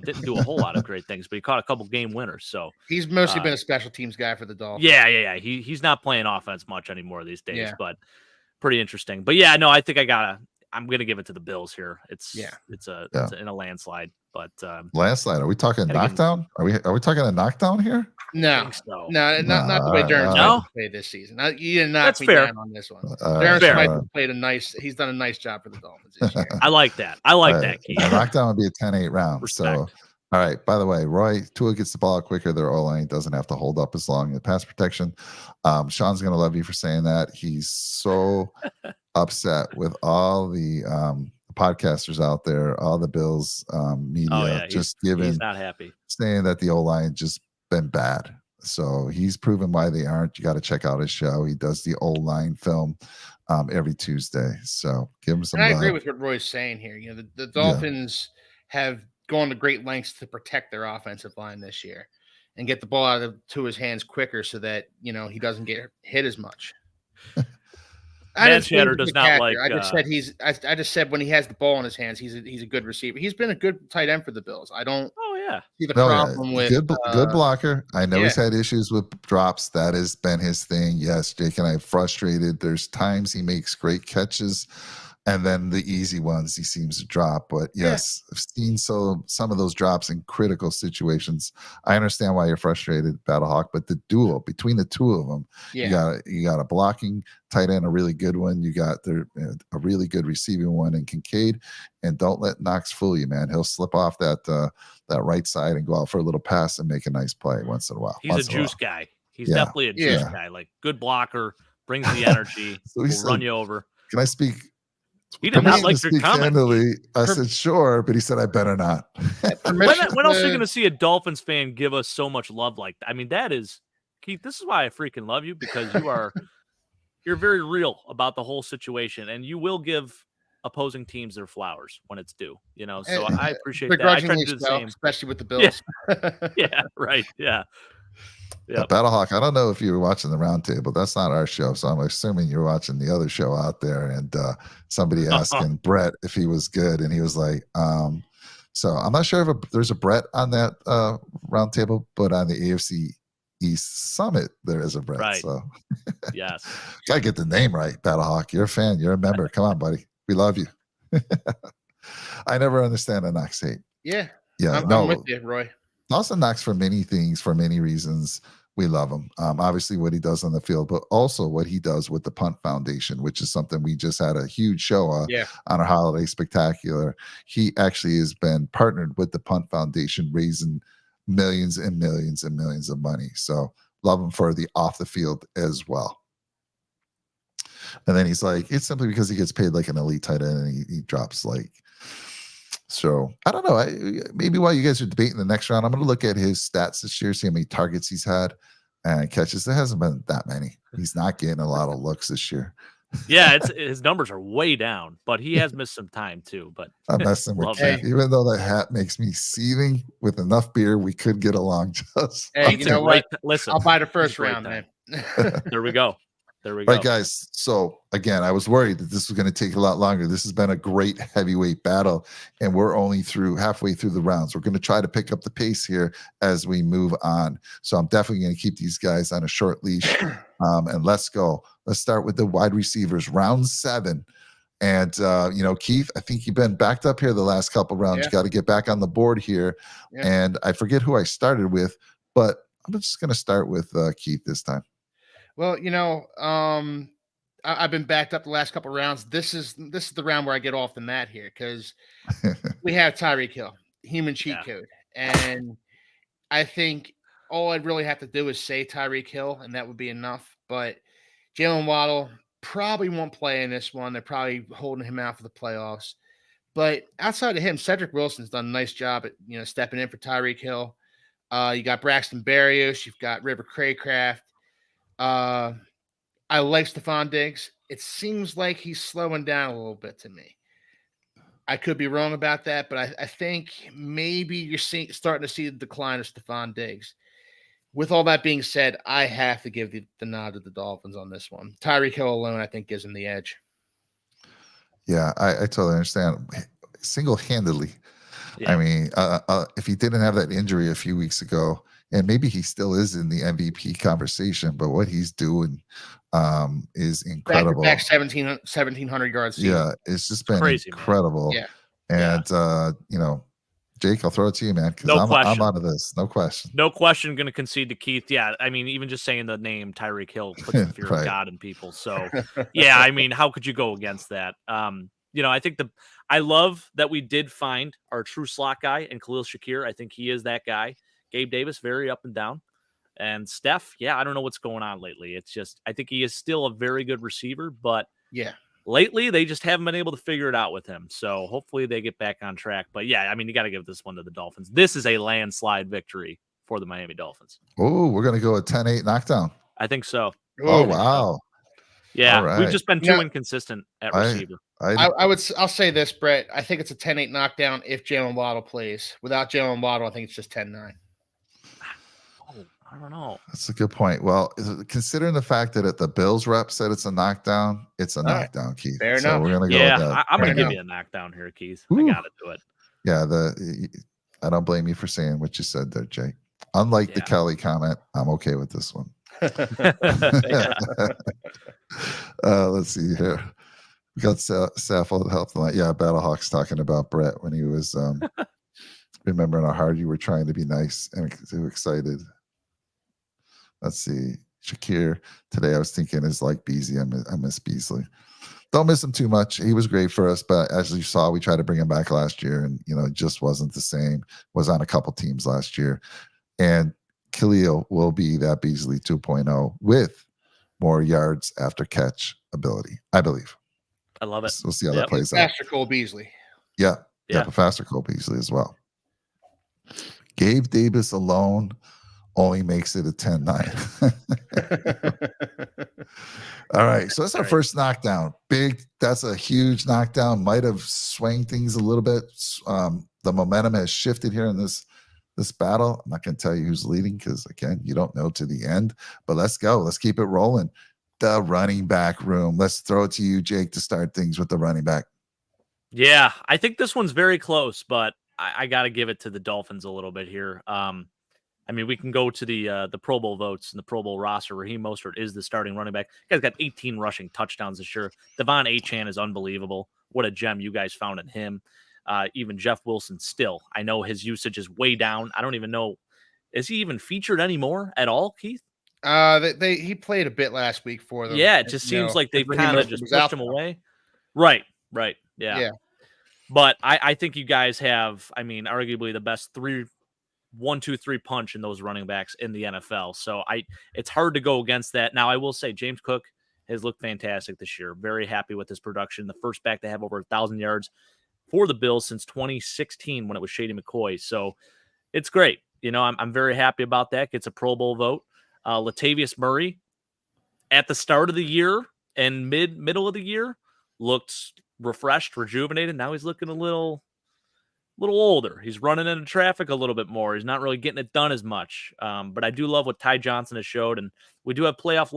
Didn't do a whole lot of great things, but he caught a couple game winners. So he's mostly uh, been a special teams guy for the Dolphins. yeah. He's not playing offense much anymore these days, Yeah, but pretty interesting. But yeah, no, I think I'm gonna give it to the Bills here. It's yeah. it's in a landslide, but Landslide. Are we talking gotta give 'em- knockdown? Are we talking a knockdown here? I No, think so. no, not the way All Durham right, Smith No? has played this season. You didn't knock That's me fair. down on this one. all Durham right, Fair. Smith all has played he's done a nice job for the Dolphins this year. I like that. I right. like All that, right. Keith. A knockdown would be a 10-8 round. So, Respect. all right. By the way, Roy, Tua gets the ball quicker. Their O-line doesn't have to hold up as long in pass protection. Sean's going to love you for saying that. He's so upset with all the podcasters out there, all the Bills media, Oh yeah, just he's not happy. saying that the O-line just been bad. So he's proven why they aren't. You got to check out his show. He does the O-line film every Tuesday. So give him some And I agree love. with what Roy's saying here. The Yeah. Dolphins have gone to great lengths to protect their offensive line this year and get the ball out of Tua's hands quicker so that he doesn't get hit as much. I didn't say he Chatter was a does good not catcher. like. I just said I just said when he has the ball in his hands, he's a good receiver. He's been a good tight end for the Bills. I don't Oh yeah. see the Oh, yeah. problem with Good blocker. I know he's yeah. had issues with drops. That has been his thing. Yes, Jake and I frustrated. There's times he makes great catches, and then the easy ones he seems to drop. But yes, I've seen some of those drops in critical situations. I understand why you're frustrated, Battlehawk. But the duel between the two of them, Yeah. you got a blocking tight end, a really good one. You got a really good receiving one in Kincaid, and don't let Knox fool you, man. He'll slip off that right side and go out for a little pass and make a nice play once in a while. He's a juice guy. He's Yeah. definitely a juice Yeah. guy. Like good blocker, brings the energy, So he will said, run you over. "Can I speak?" He did not Permission like to your speak comment. candidly. I Per- said, "Sure," but he said, "I better not." When else are you going to see a Dolphins fan give us so much love like that? I mean, that is Keith. This is why I freaking love you, because you're very real about the whole situation, and you will give opposing teams their flowers when it's due. So I appreciate that. I try to begrudgingly do the so, same. especially with the Bills. Yeah, right. Yeah. Yep. Battlehawk, I don't know if you were watching the roundtable. That's not our show, so I'm assuming you're watching the other show out there. And somebody asking Brett if he was good, and he was like, so I'm not sure if there's a Brett on that roundtable, but on the AFC East Summit there is a Brett. Right. So Yes. gotta get the name right, Battlehawk. You're a fan. You're a member. Come on, buddy. We love you. I never understand a Knox hate. Yeah. Yeah, I'm with you, Roy. Dawson Knox, for many things, for many reasons, we love him. Obviously, what he does on the field, but also what he does with the Punt Foundation, which is something we just had a huge show on our holiday spectacular. He actually has been partnered with the Punt Foundation, raising millions and millions and millions of money. So love him for the off the field as well. And then he's like, it's simply because he gets paid like an elite tight end, and he drops like. So I don't know. Maybe while you guys are debating the next round, I'm going to look at his stats this year, see how many targets he's had and catches. There hasn't been that many. He's not getting a lot of looks this year. Yeah, his numbers are way down, but he has missed some time too. But I'm messing with love Keith. that. Even though that hat makes me seething, with enough beer, we could get along just. Hey, Keith's you know a what? Listen, I'll buy the he's a first great round, time. man. There we go. There we go. Right, guys. So again, I was worried that this was going to take a lot longer. This has been a great heavyweight battle, and we're only halfway through the rounds. We're going to try to pick up the pace here as we move on. So I'm definitely going to keep these guys on a short leash. And let's go. Let's start with the wide receivers, round 7. And Keith, I think you've been backed up here the last couple rounds. You got to get back on the board here. Yeah. And I forget who I started with, but I'm just going to start with Keith this time. Well, I've been backed up the last couple of rounds. This is the round where I get off the mat here, because we have Tyreek Hill, human cheat code, and I think all I'd really have to do is say Tyreek Hill, and that would be enough. But Jalen Waddle probably won't play in this one. They're probably holding him out for the playoffs. But outside of him, Cedric Wilson's done a nice job at stepping in for Tyreek Hill. You got Braxton Berrios, you've got River Craycraft. I like Stephon Diggs. It seems like he's slowing down a little bit to me. I could be wrong about that, but I think maybe you're starting to see the decline of Stephon Diggs. with all that being said, I have to give the nod to the Dolphins on this one. Tyreek Hill alone, I think, gives them the edge. Yeah, I totally understand. Single-handedly. Yeah. I mean, if he didn't have that injury a few weeks ago, and maybe he still is in the MVP conversation, but what he's doing is incredible. Back 1,700 yards season. Yeah, it's just been crazy, incredible. Yeah. And you know, Jake, I'll throw it to you, man, because No I'm question. out of this. No question. No question going to concede to Keith. Yeah, I mean, even just saying the name Tyreek Hill puts the fear Right. of God in people. So, yeah, I mean, how could you go against that? You know, I think I love that we did find our true slot guy in Khalil Shakir. I think he is that guy. Gabe Davis, very up and down. And Steph, yeah, I don't know what's going on lately. It's just, I think he is still a very good receiver, but Yeah. lately they just haven't been able to figure it out with him. So hopefully they get back on track. But yeah, I mean, you got to give this one to the Dolphins. This is a landslide victory for the Miami Dolphins. Oh, we're gonna go a 10-8 knockdown. I think so. Oh wow. Yeah, All right. we've just been too inconsistent at receiver. I'll say this, Brett. I think it's a 10-8 knockdown if Jalen Waddle plays. Without Jalen Waddle, I think it's just 10-9. Oh, I don't know. That's a good point. Well, considering the fact that at the Bills rep said it's a knockdown, it's a knockdown, Keith. Fair so enough. we're gonna go with that. I'm gonna give you a knockdown here, Keith. Ooh. I gotta do it. Yeah, I don't blame you for saying what you said there, Jake. Unlike the Kelly comment, I'm okay with this one. Let's see here. We got Saffel to help tonight. Yeah, Battlehawks talking about Brett when he was remembering how hard you were trying to be nice and too excited. Let's see. Shakir today I was thinking is like Beasley. I miss Beasley. Don't miss him too much. He was great for us, but as you saw, we tried to bring him back last year, and it just wasn't the same. Was on a couple teams last year, and Khalil will be that Beasley 2.0 with more yards after catch ability, I believe. I love it. We'll see how that plays out. Faster Cole Beasley. Yeah, a faster Cole Beasley as well. Gabe Davis alone only makes it a 10-9. All right, so that's our first knockdown. That's a huge knockdown. Might have swung things a little bit. The momentum has shifted here in this battle. I'm not going to tell you who's leading because, again, you don't know to the end. But let's go. Let's keep it rolling. The running back room. Let's throw it to you, Jake, to start things with the running back. Yeah, I think this one's very close, but I got to give it to the Dolphins a little bit here. I mean, we can go to the Pro Bowl votes and the Pro Bowl roster. Raheem Mostert is the starting running back. Guy's got 18 rushing touchdowns this year. Devon Achane is unbelievable. What a gem you guys found in him. Even Jeff Wilson still. I know his usage is way down. I don't even know. Is he even featured anymore at all, Keith? He played a bit last week for them. Yeah, it just seems like they've kind of just pushed him away. Right. Yeah. But I think you guys have, I mean, arguably the best 1-2-3 punch in those running backs in the NFL. So it's hard to go against that. Now, I will say James Cook has looked fantastic this year. Very happy with his production. The first back to have over 1,000 yards for the Bills since 2016 when it was Shady McCoy. So it's great. I'm very happy about that. Gets a Pro Bowl vote. Latavius Murray at the start of the year and middle of the year looked refreshed, rejuvenated. Now he's looking a little older. He's running into traffic a little bit more. He's not really getting it done as much. But I do love what Ty Johnson has showed, and we do have playoff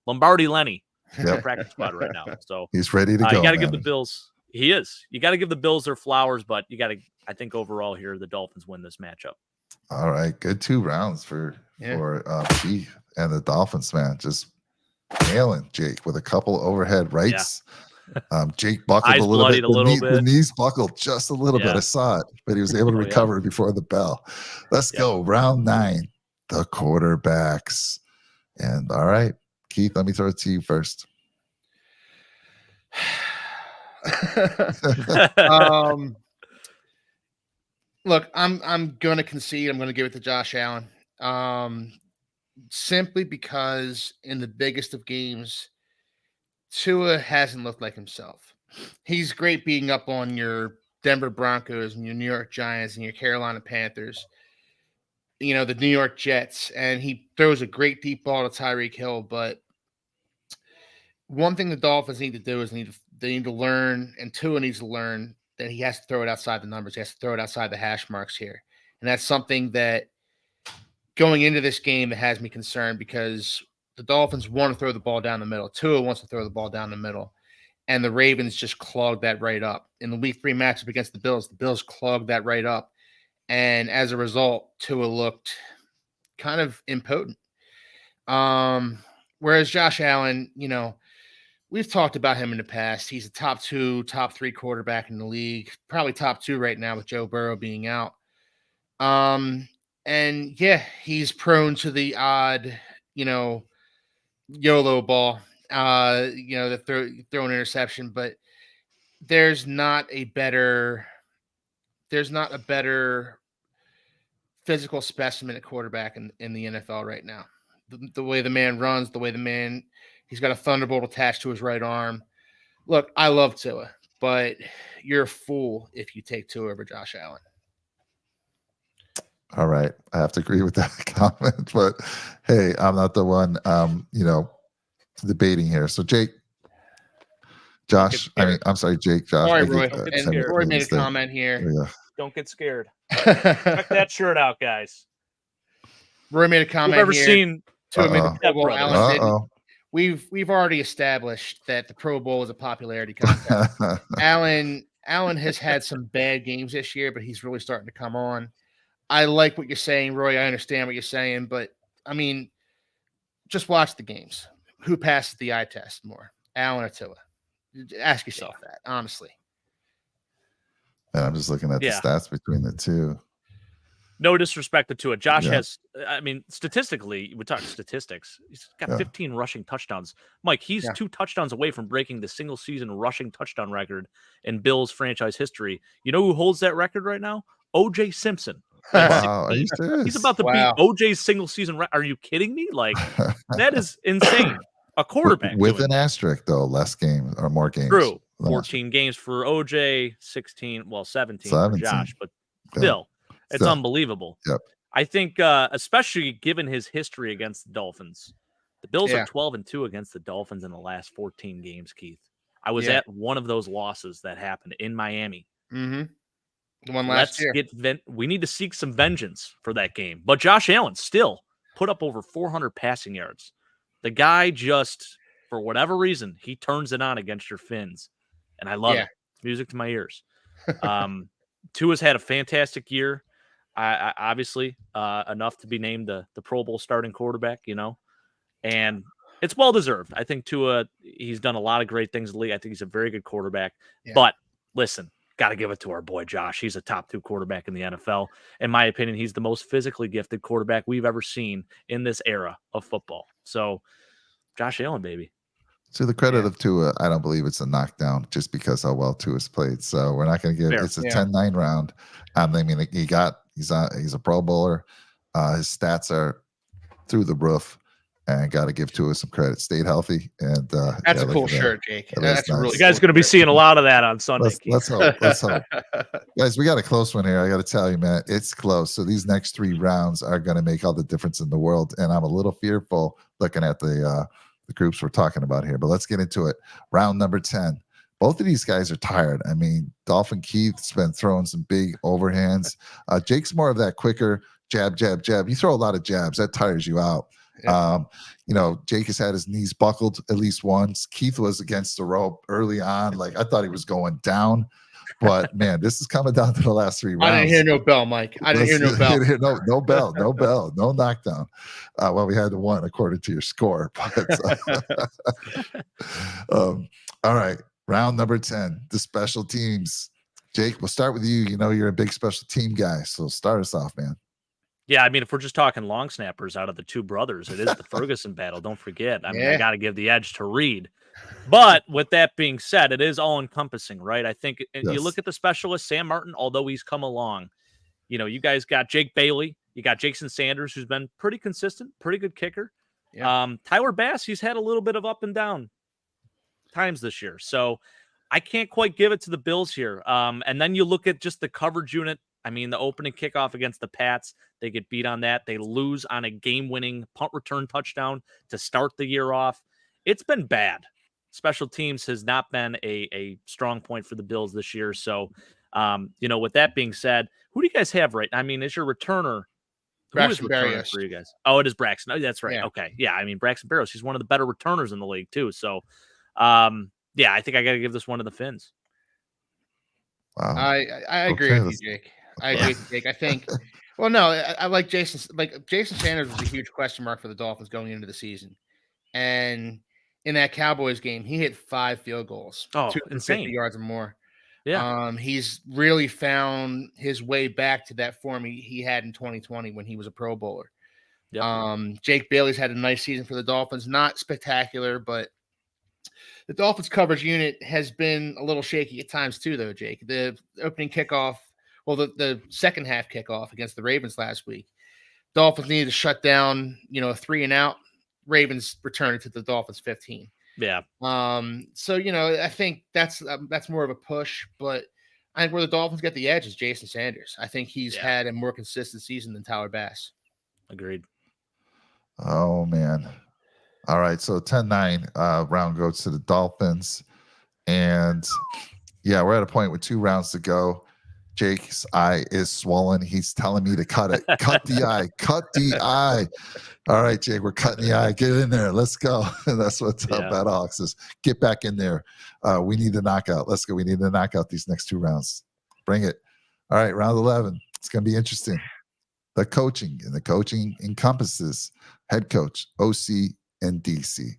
Lombardi Lenny, in the practice squad right now. So he's ready to go. You got to give the Bills. He is. You got to give the Bills their flowers, but you got to. I think overall here the Dolphins win this matchup. All right, good 2 rounds for Keith and the Dolphins, man. Just nailing Jake with a couple overhead rights. Yeah. Jake buckled a little bit. The knees buckled just a little bit. I saw it, but he was able to recover before the bell. Let's go. Round 9, the quarterbacks. And all right, Keith, let me throw it to you first. Look, I'm gonna concede. I'm gonna give it to Josh Allen. Simply because in the biggest of games, Tua hasn't looked like himself. He's great beating up on your Denver Broncos and your New York Giants and your Carolina Panthers, the New York Jets, and he throws a great deep ball to Tyreek Hill. But one thing the Dolphins need to do is they need to learn, and Tua needs to learn that he has to throw it outside the numbers. He has to throw it outside the hash marks here. And that's something that going into this game that has me concerned because the Dolphins want to throw the ball down the middle. Tua wants to throw the ball down the middle. And the Ravens just clogged that right up. In the week 3 matchup against the Bills clogged that right up. And as a result, Tua looked kind of impotent. Whereas Josh Allen, we've talked about him in the past. He's a top 2, top 3 quarterback in the league, probably top 2 right now with Joe Burrow being out. And yeah, he's prone to the odd, YOLO ball, that throw an interception, but there's not a better physical specimen at quarterback in the NFL right now. The way the man runs, he's got a thunderbolt attached to his right arm. Look, I love Tua, but you're a fool if you take Tua over Josh Allen. All right. I have to agree with that comment, but hey, I'm not the one, debating here. So Josh, I'm sorry, Jake, Josh. All right, Roy. And Roy made a comment here. Yeah. Don't get scared. Check that shirt out, guys. Roy made a comment Who've ever here. seen Tua made the Pro Bowl. Allen didn't. We've already established that the Pro Bowl is a popularity contest. Allen has had some bad games this year, but he's really starting to come on. I like what you're saying, Roy. I understand what you're saying, but I mean, just watch the games. Who passes the eye test more, Allen or Tua? Ask yourself that, honestly. And I'm just looking at the stats between the two. No disrespect to Tua. Josh has, statistically, we talk statistics. He's got 15 rushing touchdowns. Mike, he's 2 touchdowns away from breaking the single season rushing touchdown record in Bills franchise history. You know who holds that record right now? O.J. Simpson. Wow, are you serious? He's about to beat OJ's single season record. Are you kidding me? Like, that is insane. A quarterback with an asterisk, though, less games or more games. True. 14 games for OJ, 17 for Josh, but still, it's unbelievable. Yep. I think, especially given his history against the Dolphins, the Bills are 12-2 against the Dolphins in the last 14 games, Keith. I was at one of those losses that happened in Miami. Mm-hmm. The one last year. We need to seek some vengeance for that game. But Josh Allen still put up over 400 passing yards. The guy just, for whatever reason, he turns it on against your Finns. And I love it. It's music to my ears. Tua's had a fantastic year. I obviously, enough to be named the Pro Bowl starting quarterback, and it's well-deserved. I think Tua, he's done a lot of great things in the league. I think he's a very good quarterback. Yeah. But listen, got to give it to our boy Josh. He's a top 2 quarterback in the NFL. In my opinion, he's the most physically gifted quarterback we've ever seen in this era of football. So, Josh Allen, baby. To the credit of Tua, I don't believe it's a knockdown just because how well Tua's played. So we're not going to give it's a 10-9 round. I mean, he's a Pro Bowler. His stats are through the roof. And got to give Tua some credit. Stayed healthy, and that's a cool shirt, Jake. That's nice. really. You guys going to be seeing a lot of that on Sunday. Let's hope. Guys, we got a close one here. I got to tell you, man, it's close. So these next 3 rounds are going to make all the difference in the world, and I'm a little fearful looking at the groups we're talking about here. But let's get into it. Round number 10. Both of these guys are tired. I mean, Dolphin Keith's been throwing some big overhands. Jake's more of that quicker jab, jab, jab. You throw a lot of jabs, that tires you out. Jake has had his knees buckled at least once. Keith was against the rope early on. Like, I thought he was going down, but man, this is coming down to the last 3 rounds. I didn't hear no bell, Mike. I didn't hear no bell. No bell, no bell, no knockdown. Well, we had the one according to your score. But, all right, round number 10, the special teams. Jake, we'll start with you. You're a big special team guy, so start us off, man. Yeah, I mean, if we're just talking long snappers out of the 2 brothers, it is the Ferguson battle. Don't forget. I mean, I got to give the edge to Reed. But with that being said, it is all-encompassing, right? I think you look at the specialist, Sam Martin, although he's come along. You guys got Jake Bailey. You got Jason Sanders, who's been pretty consistent, pretty good kicker. Yeah. Tyler Bass, he's had a little bit of up and down times this year. So I can't quite give it to the Bills here. And then you look at just the coverage unit. I mean, the opening kickoff against the Pats, they get beat on that. They lose on a game-winning punt return touchdown to start the year off. It's been bad. Special teams has not been a strong point for the Bills this year. So, with that being said, who do you guys have right now? I mean, is your returner Who is Braxton returning Berrios. for you guys? Oh, it is Braxton. Oh, that's right. Yeah. Okay. Yeah. I mean, Braxton Berrios, he's one of the better returners in the league, too. So, yeah, I think I got to give this one to the Finns. Wow. I agree with you, Jake. I agree with you, Jake. I think. Well, no, I like Jason. Like Jason Sanders was a huge question mark for the Dolphins going into the season, and in that Cowboys game, he hit 5 field goals, Oh, 250 insane. yards or more. Yeah. He's really found his way back to that form he had in 2020 when he was a Pro Bowler. Yep. Jake Bailey's had a nice season for the Dolphins, not spectacular, but the Dolphins coverage unit has been a little shaky at times too, though, Jake. The opening kickoff, well, the second half kickoff against the Ravens last week, Dolphins needed to shut down, a 3 and out. Ravens returned it to the Dolphins 15. Yeah. So I think that's more of a push, but I think where the Dolphins get the edge is Jason Sanders. I think he's had a more consistent season than Tyler Bass. Agreed. Oh man. All right. So 10-9 round goes to the Dolphins. And yeah, we're at a point with 2 rounds to go. Jake's eye is swollen. He's telling me to cut it. Cut the eye. Cut the eye. All right, Jake, we're cutting the eye. Get in there. Let's go. That's what Bad Hawks is. Get back in there. We need the knockout. Let's go. We need to knock out these next 2 rounds. Bring it. All right, round 11. It's going to be interesting. The coaching encompasses head coach, OC, and DC.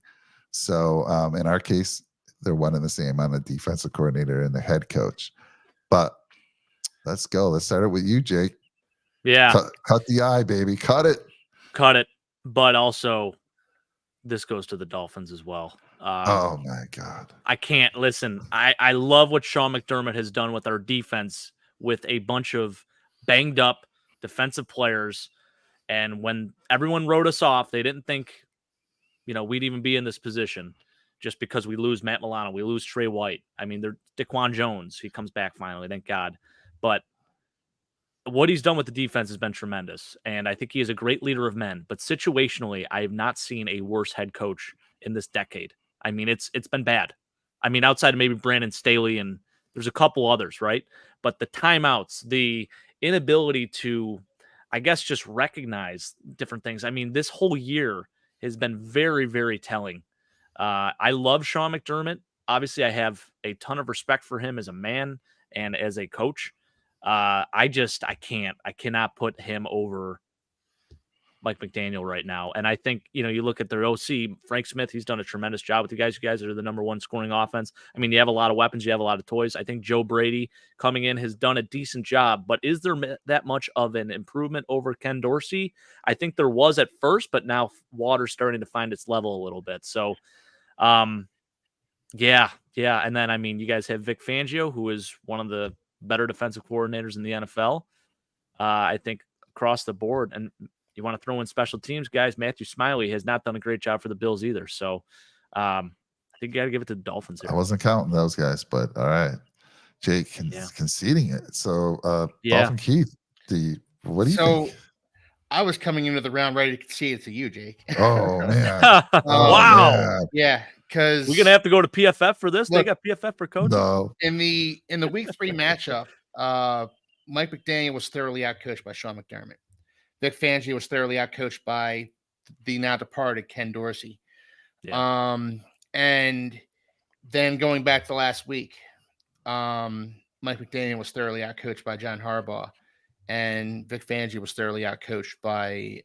So in our case, they're one and the same. I'm a defensive coordinator and the head coach. But let's go. Let's start it with you, Jake. Yeah. Cut the eye, baby. Cut it. Cut it. But also, this goes to the Dolphins as well. Oh, my God. I can't. Listen, I love what Sean McDermott has done with our defense with a bunch of banged up defensive players. And when everyone wrote us off, they didn't think, we'd even be in this position just because we lose Matt Milano. We lose Trey White. I mean, they're DeQuan Jones. He comes back finally. Thank God. But what he's done with the defense has been tremendous. And I think he is a great leader of men. But situationally, I have not seen a worse head coach in this decade. I mean, it's been bad. I mean, outside of maybe Brandon Staley and there's a couple others, right? But the timeouts, the inability to, I guess, just recognize different things. I mean, this whole year has been very, very telling. I love Sean McDermott. Obviously, I have a ton of respect for him as a man and as a coach. I cannot put him over Mike McDaniel right now. And I think, you look at their OC, Frank Smith, he's done a tremendous job with you guys. You guys are the number 1 scoring offense. I mean, you have a lot of weapons. You have a lot of toys. I think Joe Brady coming in has done a decent job, but is there that much of an improvement over Ken Dorsey? I think there was at first, but now water's starting to find its level a little bit. So, yeah. And then, I mean, you guys have Vic Fangio, who is one of the better defensive coordinators in the NFL. I think across the board. And you want to throw in special teams, guys, Matthew Smiley has not done a great job for the Bills either. So I think you got to give it to the Dolphins here. I wasn't counting those guys, but all right. Jake conceding it. So Dolphin Keith, what do you think? I was coming into the round ready to concede it to you, Jake. Oh, man. Wow. Man. Yeah, because we're going to have to go to PFF for this. They got PFF for coaching. No. In the week 3 matchup, Mike McDaniel was thoroughly outcoached by Sean McDermott. Vic Fangio was thoroughly outcoached by the now departed Ken Dorsey. Yeah. And then going back to last week, Mike McDaniel was thoroughly outcoached by John Harbaugh, and Vic Fangio was thoroughly outcoached by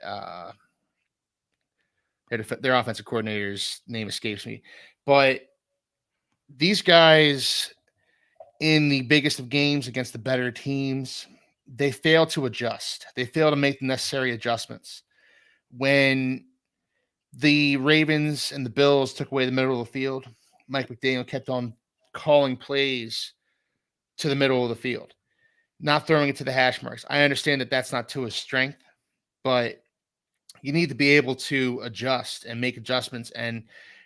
their offensive coordinator's name escapes me. But these guys in the biggest of games against the better teams, they fail to adjust. They fail to make the necessary adjustments. When the Ravens and the Bills took away the middle of the field, Mike McDaniel kept on calling plays to the middle of the field, not throwing it to the hash marks. I understand that that's not to his strength, but you need to be able to adjust and make adjustments and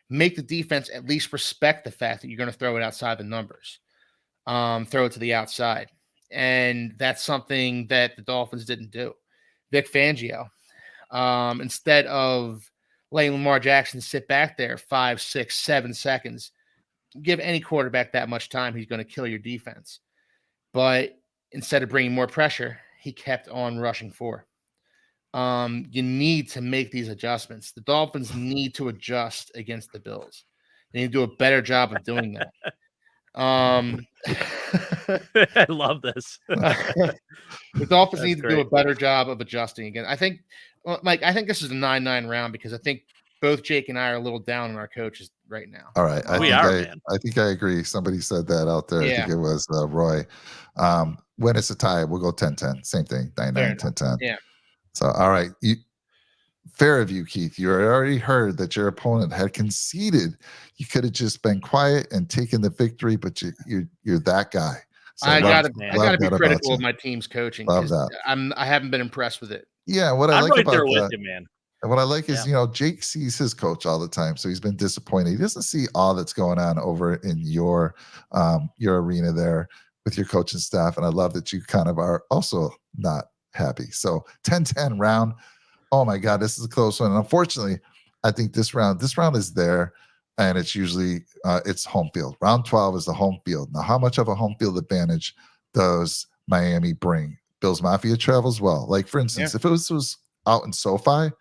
make the defense at least respect the fact that you're going to throw it outside the numbers, throw it to the outside. And that's something that the Dolphins didn't do. Vic Fangio, instead of letting Lamar Jackson sit back there 5, 6, 7 seconds, give any quarterback that much time, he's going to kill your defense. But instead of bringing more pressure, he kept on rushing 4. You need to make these adjustments. The Dolphins need to adjust against the Bills. They need to do a better job of doing that. I love this. The Dolphins That's need to do a great. better job of adjusting again. I think, Mike, I think this is a 9-9 round because I think both Jake and I are a little down on our coaches right now. All right. We are, man. I think I agree. Somebody said that out there. I Yeah. think it was Roy. When it's a tie, we'll go 10-10. Same thing. 9-9, 10-10. Yeah. So, all right. Fair of you, Keith. You already heard that your opponent had conceded. You could have just been quiet and taken the victory, but you're that guy. So I gotta be that critical of my team's coaching. Love that. I haven't been impressed with it. Yeah, what I I'm like right about there that, with you, man. and what I like is, Yeah. Jake sees his coach all the time, so he's been disappointed. He doesn't see all that's going on over in your arena there with your coaching staff, and I love that you kind of are also not happy. So 10-10 round. Oh my God, this is a close one. And unfortunately, I think this round is there, and it's usually it's home field. Round 12 is the home field. Now, how much of a home field advantage does Miami bring? Bills Mafia travels well. Like, for instance, if it was out in SoFi,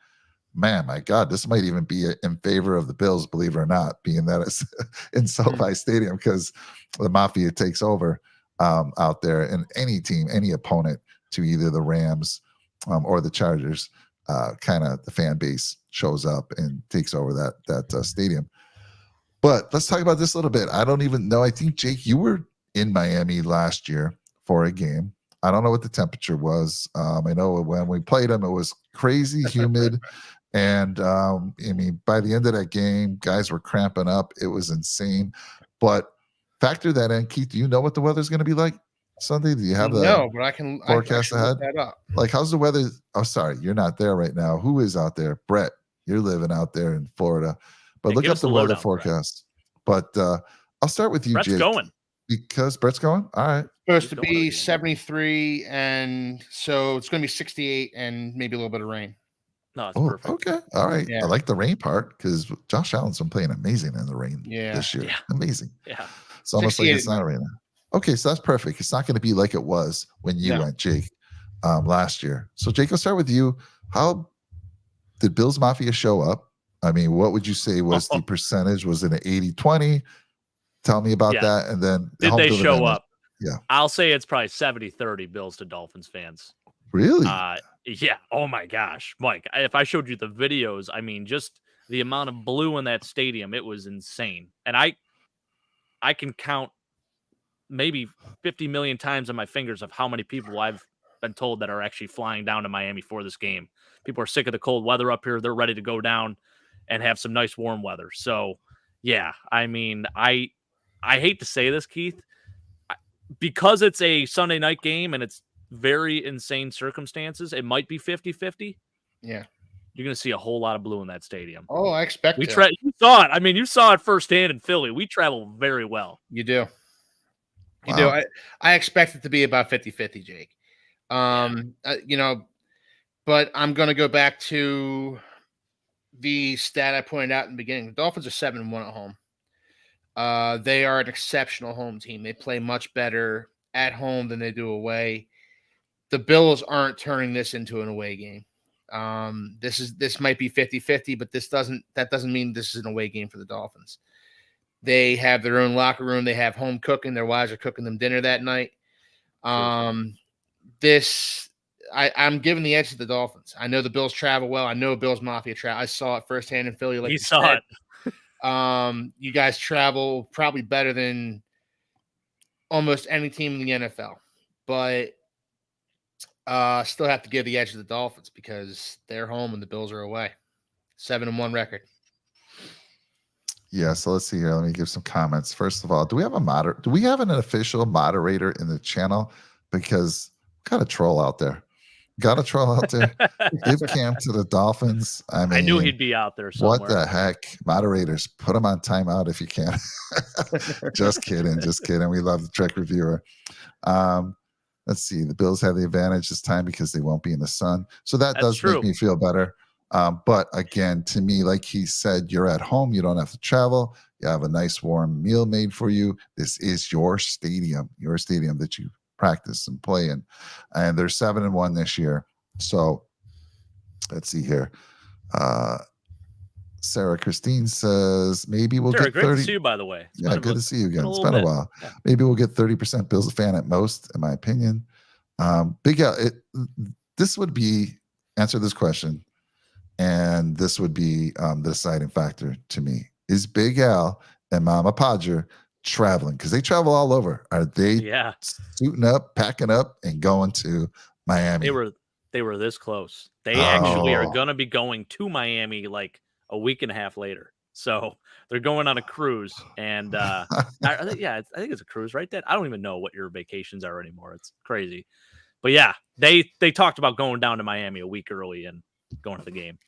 man, my God, this might even be in favor of the Bills, believe it or not, being that it's in SoFi Stadium, because the Mafia takes over out there, and any team, any opponent to either the Rams or the Chargers, kind of the fan base shows up and takes over that stadium. But let's talk about this a little bit. I don't even know. I think, Jake, you were in Miami last year for a game. I don't know what the temperature was. I know when we played them, it was crazy humid. And I mean, by the end of that game, guys were cramping up. It was insane. But factor that in, Keith. Do you know what the weather's going to be like Sunday? Do you have the but I can forecast ahead? Look that up. Like, how's the weather? Oh, sorry, you're not there right now. Who is out there? Brett, you're living out there in Florida. But look up the weather forecast. Brett. But I'll start with you, Brett's Jake. going. Because Brett's going? All right. Supposed to be 73, and so it's going to be 68 and maybe a little bit of rain. No, it's perfect. Okay. All right. Yeah. I like the rain part because Josh Allen's been playing amazing in the rain this year. Yeah. Amazing. Yeah. It's almost like it's not raining. Okay, so that's perfect. It's not going to be like it was when you went, Jake, last year. So, Jake, I'll start with you. How did Bills Mafia show up? I mean, what would you say was the percentage? Was it an 80-20? Tell me about that. And then did they show up? Yeah. I'll say it's probably 70-30 Bills to Dolphins fans. Really? Yeah. Oh my gosh, Mike, if I showed you the videos, I mean, just the amount of blue in that stadium, it was insane. And I can count maybe 50 million times on my fingers of how many people I've been told that are actually flying down to Miami for this game. People are sick of the cold weather up here. They're ready to go down and have some nice warm weather. So yeah, I mean, I hate to say this, Keith, because it's a Sunday night game and it's very insane circumstances. It might be 50-50. Yeah. You're going to see a whole lot of blue in that stadium. Oh, I expect it. You saw it. I mean, you saw it firsthand in Philly. We travel very well. You do. You do. I expect it to be about 50-50, Jake. But I'm going to go back to the stat I pointed out in the beginning. The Dolphins are 7-1 at home. They are an exceptional home team. They play much better at home than they do away. The Bills aren't turning this into an away game. This might be 50-50, but that doesn't mean this is an away game for the Dolphins. They have their own locker room. They have home cooking. Their wives are cooking them dinner that night. I'm giving the edge to the Dolphins. I know the Bills travel well. I know Bills Mafia travel. I saw it firsthand in Philly. Like you saw it. You guys travel probably better than almost any team in the NFL, but still have to give the edge to the Dolphins because they're home and the Bills are away. 7-1 record. Yeah, so let's see here. Let me give some comments. First of all, do we have an official moderator in the channel? Because got a troll out there. Give Cam to the Dolphins. I mean, I knew he'd be out there somewhere. What the heck? Moderators, put him on timeout if you can. Just kidding. We love the Trek Reviewer. Let's see. The Bills have the advantage this time because they won't be in the sun. So that's does true. Make me feel better. But again, to me, like he said, you're at home. You don't have to travel. You have a nice warm meal made for you. This is your stadium that you practice and play in. And they're 7-1 this year. So Let's see here. Sarah Christine says maybe we'll Sarah, get great 30. to see you, by the way. Yeah, good to see you again. a It's little been a bit. while. Yeah. Maybe we'll get 30% Bills fan at most, in my opinion. Big Al, this would be answer this question, and this would be the deciding factor to me. Is Big Al and Mama Podger traveling? Because they travel all over. Are they Yeah. suiting up, packing up, and going to Miami? They were this close. They actually are Oh. going to be going to Miami like a week and a half later. So they're going on a cruise, and I think it's a cruise, right? Dad, I don't even know what your vacations are anymore. It's crazy, but yeah, they talked about going down to Miami a week early and going to the game.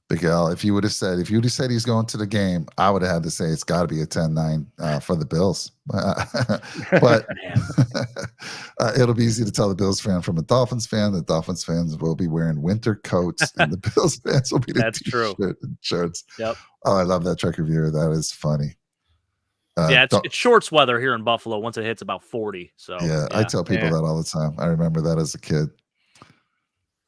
Big Al, if you would have said he's going to the game, I would have had to say it's got to be a 10-9 for the Bills. But it'll be easy to tell the Bills fan from a Dolphins fan. The Dolphins fans will be wearing winter coats, and the Bills fans will be the t-shirt and shirts. Yep. Oh, I love that truck reviewer. That is funny. It's shorts weather here in Buffalo once it hits about 40. So yeah. I tell people that all the time. I remember that as a kid.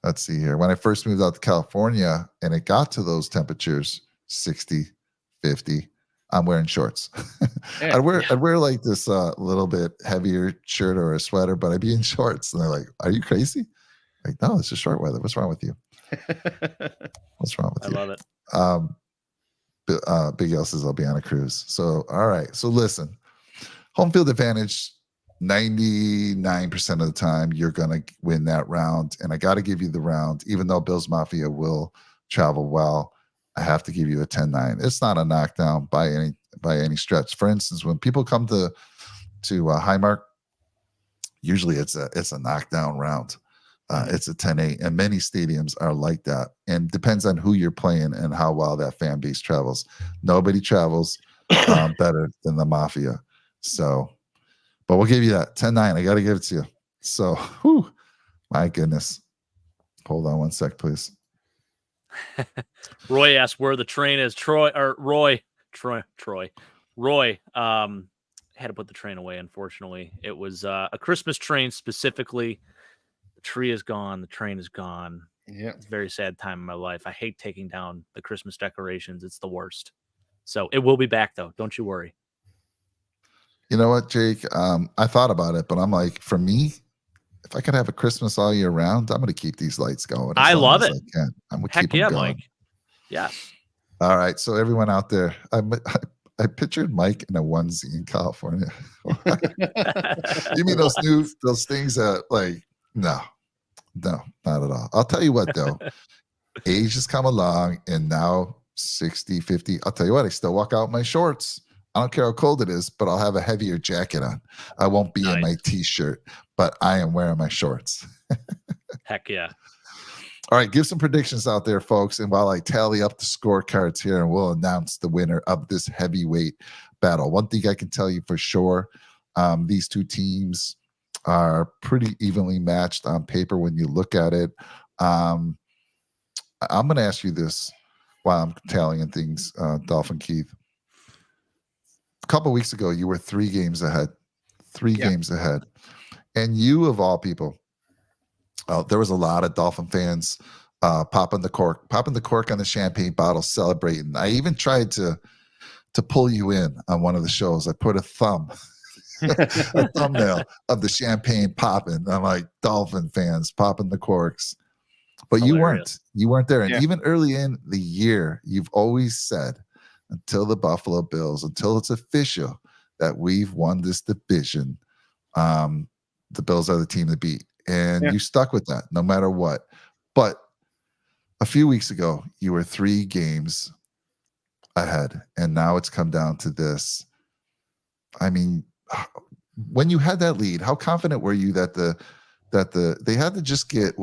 Let's see here. When I first moved out to California and it got to those temperatures, 60, 50, I'm wearing shorts. I'd wear like this little bit heavier shirt or a sweater, but I'd be in shorts. And they're like, "Are you crazy?" Like, no, it's just short weather. What's wrong with you? What's wrong with you? I love it. Big L says I'll be on a cruise. So, all right. So listen, home field advantage, 99% of the time you're going to win that round. And I got to give you the round, even though Bills Mafia will travel well. I have to give you a 10-9. It's not a knockdown by any stretch. For instance, when people come to Highmark, usually it's a knockdown round. It's a 10-8, and many stadiums are like that. And depends on who you're playing and how well that fan base travels. Nobody travels better than the Mafia. So, but we'll give you that 10-9. I got to give it to you. So, my goodness. Hold on one sec, please. Roy asked where the train is. Roy had to put the train away, unfortunately. It was a Christmas train specifically. The tree is gone. The train is gone. Yeah. It's a very sad time in my life. I hate taking down the Christmas decorations. It's the worst. So it will be back, though. Don't you worry. You know what, Jake? I thought about it, but I'm like, for me, if I could have a Christmas all year round, I'm going to keep these lights going. I love it. I'm going to keep them going. Mike. Yeah. All right. So everyone out there, I pictured Mike in a onesie in California. You mean those things that like, no, not at all. I'll tell you what, though. Age has come along, and now 60, 50. I'll tell you what, I still walk out in my shorts. I don't care how cold it is, but I'll have a heavier jacket on. I won't be in my t-shirt, but I am wearing my shorts. Heck yeah. All right, give some predictions out there, folks. And while I tally up the scorecards here, and we'll announce the winner of this heavyweight battle. One thing I can tell you for sure, these two teams are pretty evenly matched on paper when you look at it. I'm going to ask you this while I'm tallying things, Dolphin Keith. A couple of weeks ago, you were 3 games ahead. 3 games ahead. And you, of all people, there was a lot of Dolphin fans popping the cork on the champagne bottle, celebrating. I even tried to pull you in on one of the shows. I put a thumbnail of the champagne popping. I'm like, Dolphin fans popping the corks. But Hilarious. you weren't there. And even early in the year, you've always said, until the Buffalo Bills, until it's official that we've won this division, the Bills are the team to beat. And you stuck with that no matter what. But a few weeks ago, you were 3 games ahead, and now it's come down to this. I mean, when you had that lead, how confident were you that they had to just get,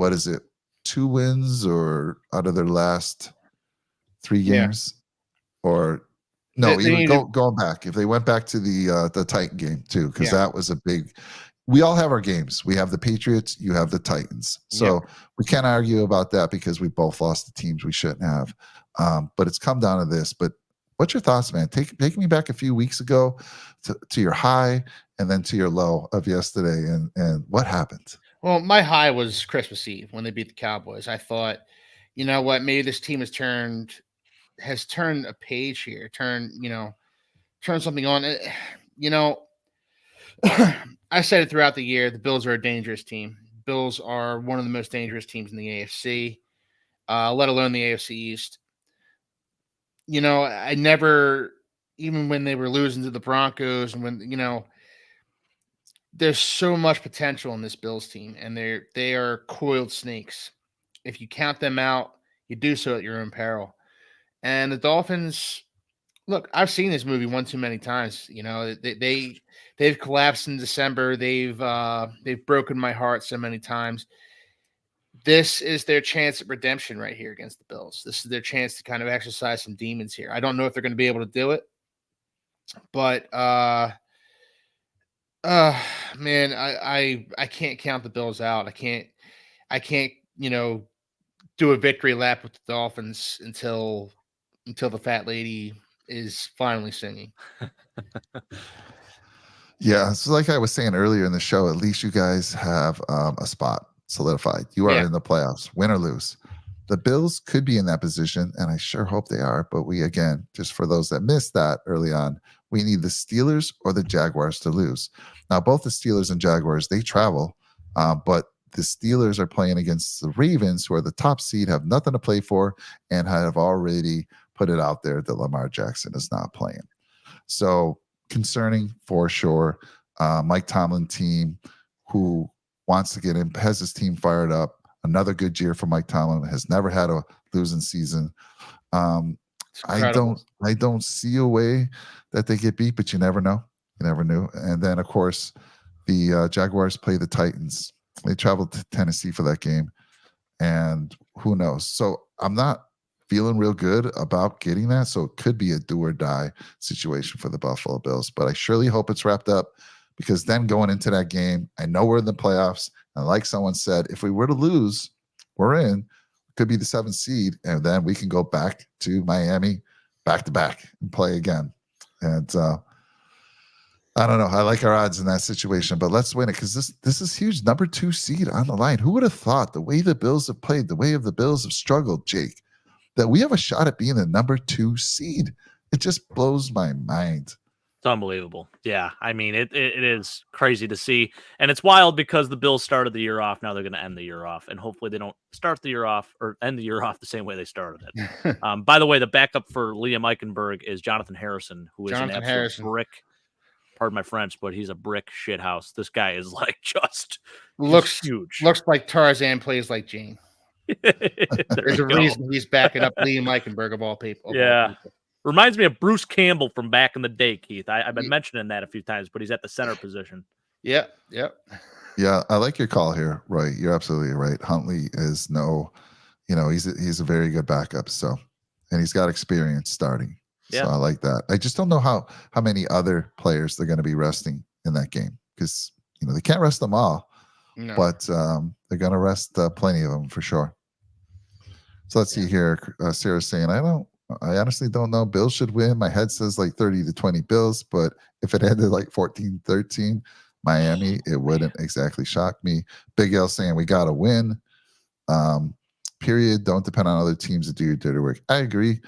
2 wins or out of their last 3 games? Or no, going back. If they went back to the Titan game too, because that was a big. We all have our games. We have the Patriots. You have the Titans. So we can't argue about that because we both lost the teams we shouldn't have. But it's come down to this. But what's your thoughts, man? Take me back a few weeks ago to your high and then to your low of yesterday, and what happened? Well, my high was Christmas Eve when they beat the Cowboys. I thought, you know what, maybe this team has turned a page here, turn something on. You know, I said it throughout the year. The Bills are a dangerous team. Bills are one of the most dangerous teams in the AFC, let alone the AFC East. You know, I never, even when they were losing to the Broncos, and when there's so much potential in this Bills team, and they are coiled snakes. If you count them out, you do so at your own peril. And the Dolphins, look, I've seen this movie one too many times. You know, they've collapsed in December. They've broken my heart so many times. This is their chance at redemption right here against the Bills. This is their chance to kind of exercise some demons here. I don't know if they're going to be able to do it, but man, I can't count the Bills out. I can't do a victory lap with the Dolphins until the fat lady is finally singing. Yeah, so like I was saying earlier in the show, at least you guys have a spot solidified. You are in the playoffs, win or lose. The Bills could be in that position, and I sure hope they are. But we, again, just for those that missed that early on, we need the Steelers or the Jaguars to lose. Now, both the Steelers and Jaguars, they travel, but the Steelers are playing against the Ravens, who are the top seed, have nothing to play for, and have already put it out there that Lamar Jackson is not playing. So concerning for sure. Mike Tomlin team who wants to get in, has his team fired up. Another good year for Mike Tomlin, has never had a losing season. I don't see a way that they get beat, but you never know. You never knew. And then of course the Jaguars play the Titans. They traveled to Tennessee for that game, and who knows? So I'm not feeling real good about getting that. So it could be a do or die situation for the Buffalo Bills, but I surely hope it's wrapped up, because then going into that game, I know we're in the playoffs. And like someone said, if we were to lose, we're in, could be the 7th seed. And then we can go back to Miami back to back and play again. And I don't know. I like our odds in that situation, but let's win it, because this is huge. Number 2 seed on the line. Who would have thought, the way the Bills have played, the way the Bills have struggled, Jake, that we have a shot at being the number 2 seed? It just blows my mind. It's unbelievable. Yeah. I mean, it is crazy to see. And it's wild because the Bills started the year off. Now they're going to end the year off. And hopefully they don't start the year off or end the year off the same way they started it. By the way, the backup for Liam Eichenberg is Jonathan Harrison, who is an absolute brick. Pardon my French, but he's a brick shithouse. This guy is like just looks huge. Looks like Tarzan plays like Jane. There's a reason he's backing up Liam Eichenberg of all people. Reminds me of Bruce Campbell from back in the day, Keith. I've been mentioning that a few times, but he's at the center position. Yeah. I like your call here, Roy. You're absolutely right. Huntley is he's a very good backup. So, and he's got experience starting. Yeah. So I like that. I just don't know how many other players they're going to be resting in that game, because they can't rest them all. No. But they're going to rest plenty of them for sure. So let's see here. Sarah's saying, I honestly don't know. Bills should win. My head says like 30-20 Bills, but if it ended like 14-13 Miami, it wouldn't exactly shock me. Big L saying we got to win. Period. Don't depend on other teams to do your dirty work. I agree,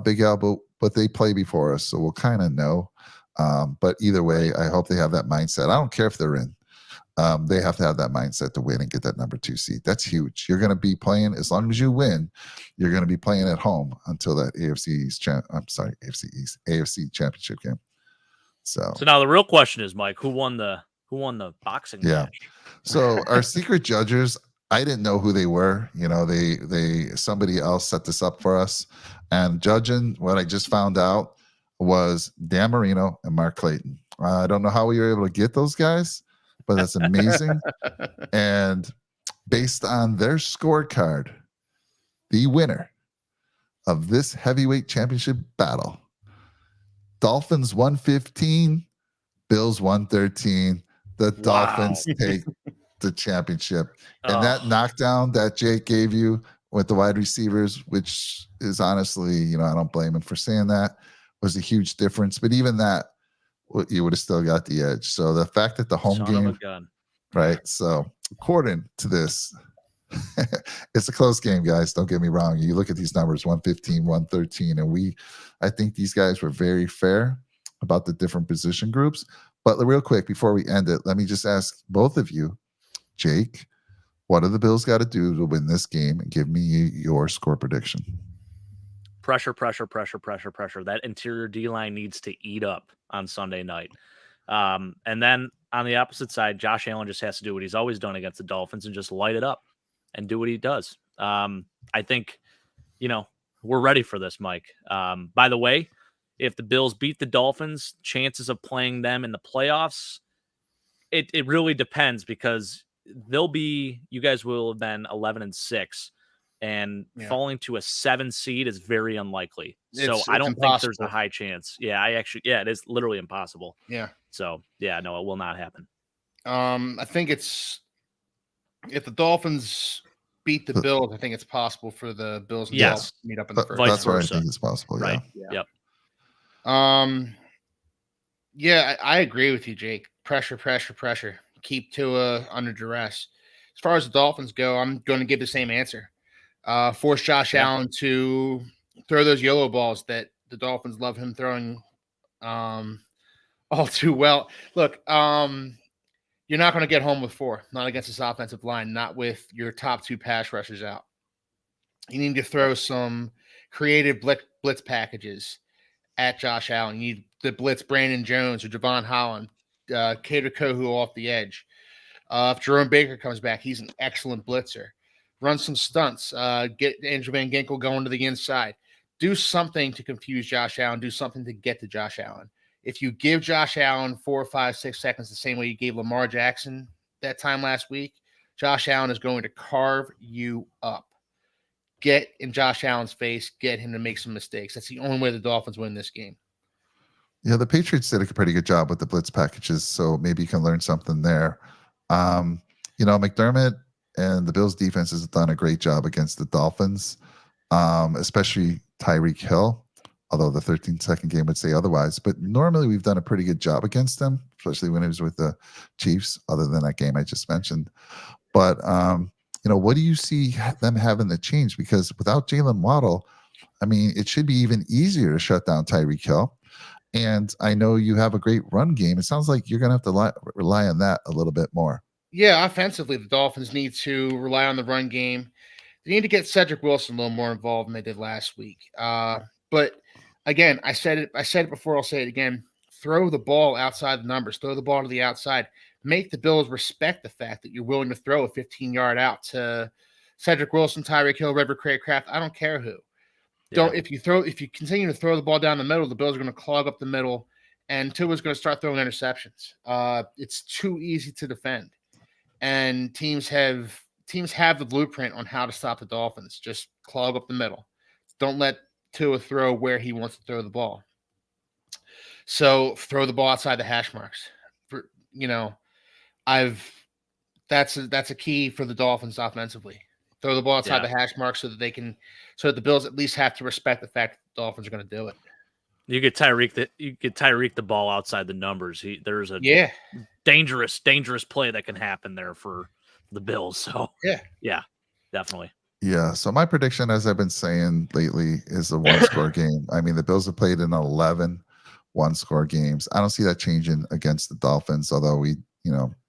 Big L, but they play before us, so we'll kind of know. But either way, I hope they have that mindset. I don't care if they're in. They have to have that mindset to win and get that number 2 seed. That's huge. You're going to be playing, as long as you win, you're going to be playing at home until that AFC championship game. So now the real question is, Mike, who won the boxing match? So our secret judges, I didn't know who they were. Somebody else set this up for us, and judging, what I just found out was Dan Marino and Mark Clayton. I don't know how we were able to get those guys, but that's amazing. And based on their scorecard, the winner of this heavyweight championship battle, Dolphins 115, Bills 113. The Dolphins take the championship. And that knockdown that Jake gave you with the wide receivers, which is honestly, I don't blame him for saying that, was a huge difference. But even that, you would have still got the edge. So the fact that the home game, right? So according to this, It's a close game, guys. Don't get me wrong. You look at these numbers, 115, 113, and I think these guys were very fair about the different position groups. But real quick, before we end it, let me just ask both of you, Jake, what do the Bills got to do to win this game? And give me your score prediction. Pressure. That interior D-line needs to eat up on Sunday night. And then on the opposite side, Josh Allen just has to do what he's always done against the Dolphins and just light it up and do what he does. I think, we're ready for this, Mike. By the way, if the Bills beat the Dolphins, chances of playing them in the playoffs, it really depends, because you guys will have been 11-6, and falling to a 7 seed is very unlikely. So I don't think there's a high chance. Yeah, it is literally impossible. Yeah. So no, it will not happen. I think if the Dolphins beat the Bills, I think it's possible for the Bills and Dolphins to meet up in the first. That's where I think it's possible. Right. Yeah. Yep. I agree with you, Jake. Pressure. Keep Tua under duress. As far as the Dolphins go, I'm going to give the same answer. Force Josh Allen to throw those YOLO balls that the Dolphins love him throwing all too well. Look, you're not going to get home with 4, not against this offensive line, not with your top 2 pass rushers out. You need to throw some creative blitz packages at Josh Allen. You need to blitz Brandon Jones or Javon Holland, Kader Kohu off the edge. If Jerome Baker comes back, he's an excellent blitzer. Run some stunts. Get Andrew Van Ginkel going to the inside. Do something to confuse Josh Allen. Do something to get to Josh Allen. If you give Josh Allen 4, 5, 6 seconds, the same way you gave Lamar Jackson that time last week, Josh Allen is going to carve you up. Get in Josh Allen's face. Get him to make some mistakes. That's the only way the Dolphins win this game. Yeah, the Patriots did a pretty good job with the blitz packages, so maybe you can learn something there. McDermott and the Bills defense has done a great job against the Dolphins, especially Tyreek Hill, although the 13-second game would say otherwise. But normally we've done a pretty good job against them, especially when it was with the Chiefs, other than that game I just mentioned. But, what do you see them having to change? Because without Jalen Waddle, it should be even easier to shut down Tyreek Hill. And I know you have a great run game. It sounds like you're going to have to rely on that a little bit more. Yeah, offensively, the Dolphins need to rely on the run game. They need to get Cedric Wilson a little more involved than they did last week. But again, I said it before, I'll say it again. Throw the ball outside the numbers. Throw the ball to the outside. Make the Bills respect the fact that you're willing to throw a 15-yard out to Cedric Wilson, Tyreek Hill, River Craycraft. I don't care who. Yeah. If you continue to throw the ball down the middle, the Bills are going to clog up the middle, and Tua's going to start throwing interceptions. It's too easy to defend, and teams have the blueprint on how to stop the Dolphins. Just clog up the middle. Don't let Tua throw where he wants to throw the ball. So throw the ball outside the hash marks. That's a key for the Dolphins offensively. Throw the ball outside the hash mark so that the Bills at least have to respect the fact that the Dolphins are going to do it. You get Tyreek the ball outside the numbers. There's a dangerous play that can happen there for the Bills. So yeah, definitely. Yeah. So my prediction, as I've been saying lately, is a 1-score game. The Bills have played in 11 1-score games. I don't see that changing against the Dolphins, although we,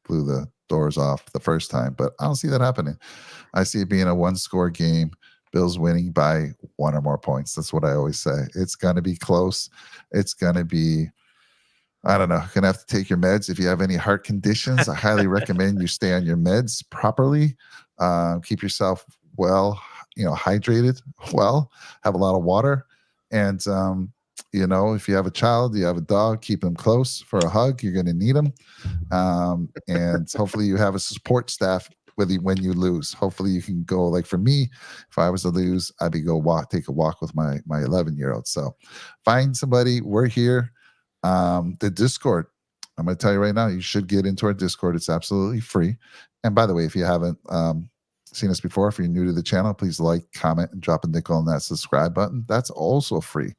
blew the doors off the first time, but I don't see that happening. I see it being a 1-score game, Bills winning by 1 or more points. That's what I always say. It's going to be close. It's going to be, I don't know, going to have to take your meds. If you have any heart conditions, I highly recommend you stay on your meds properly. Keep yourself well, hydrated well, have a lot of water. And, if you have a child, you have a dog, keep them close for a hug. You're going to need them. And hopefully you have a support staff when you lose. Hopefully you can go, like for me, if I was to lose, I'd be take a walk with my 11-year-old. So find somebody. We're here. The Discord, I'm going to tell you right now, you should get into our Discord. It's absolutely free. And by the way, if you haven't seen us before, if you're new to the channel, please like, comment, and drop a nickel on that subscribe button. That's also free.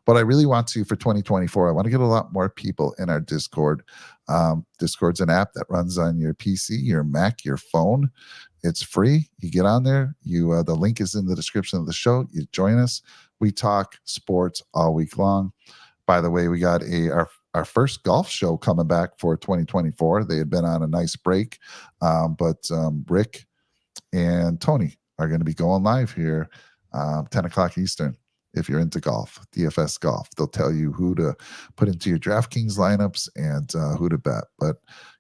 But I really want to, for 2024, I want to get a lot more people in our Discord. Discord's an app that runs on your PC, your Mac, your phone. It's free. You get on there. You the link is in the description of the show. You join us. We talk sports all week long. By the way, we got our first golf show coming back for 2024. They had been on a nice break, but Rick and Tony are going to be going live here 10 o'clock Eastern. If you're into golf, DFS Golf, they'll tell you who to put into your DraftKings lineups and who to bet. But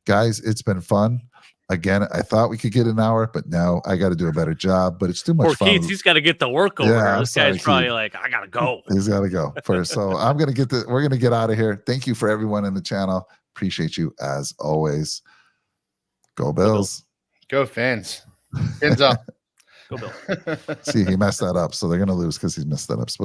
guys, it's been fun. Again, I thought we could get an hour, but now I got to do a better job. But it's too much Poor fun. Keith, he's got to get to work over Yeah, there. I'm This sorry, guy's probably Keith. like, I gotta go. He's got to go first. So I'm gonna we're gonna get out of here. Thank you for everyone in the channel. Appreciate you as always. Go Bills. Go fans. Fins up. Go Bill. See, he messed that up, so they're gonna lose because he messed that up. Supposed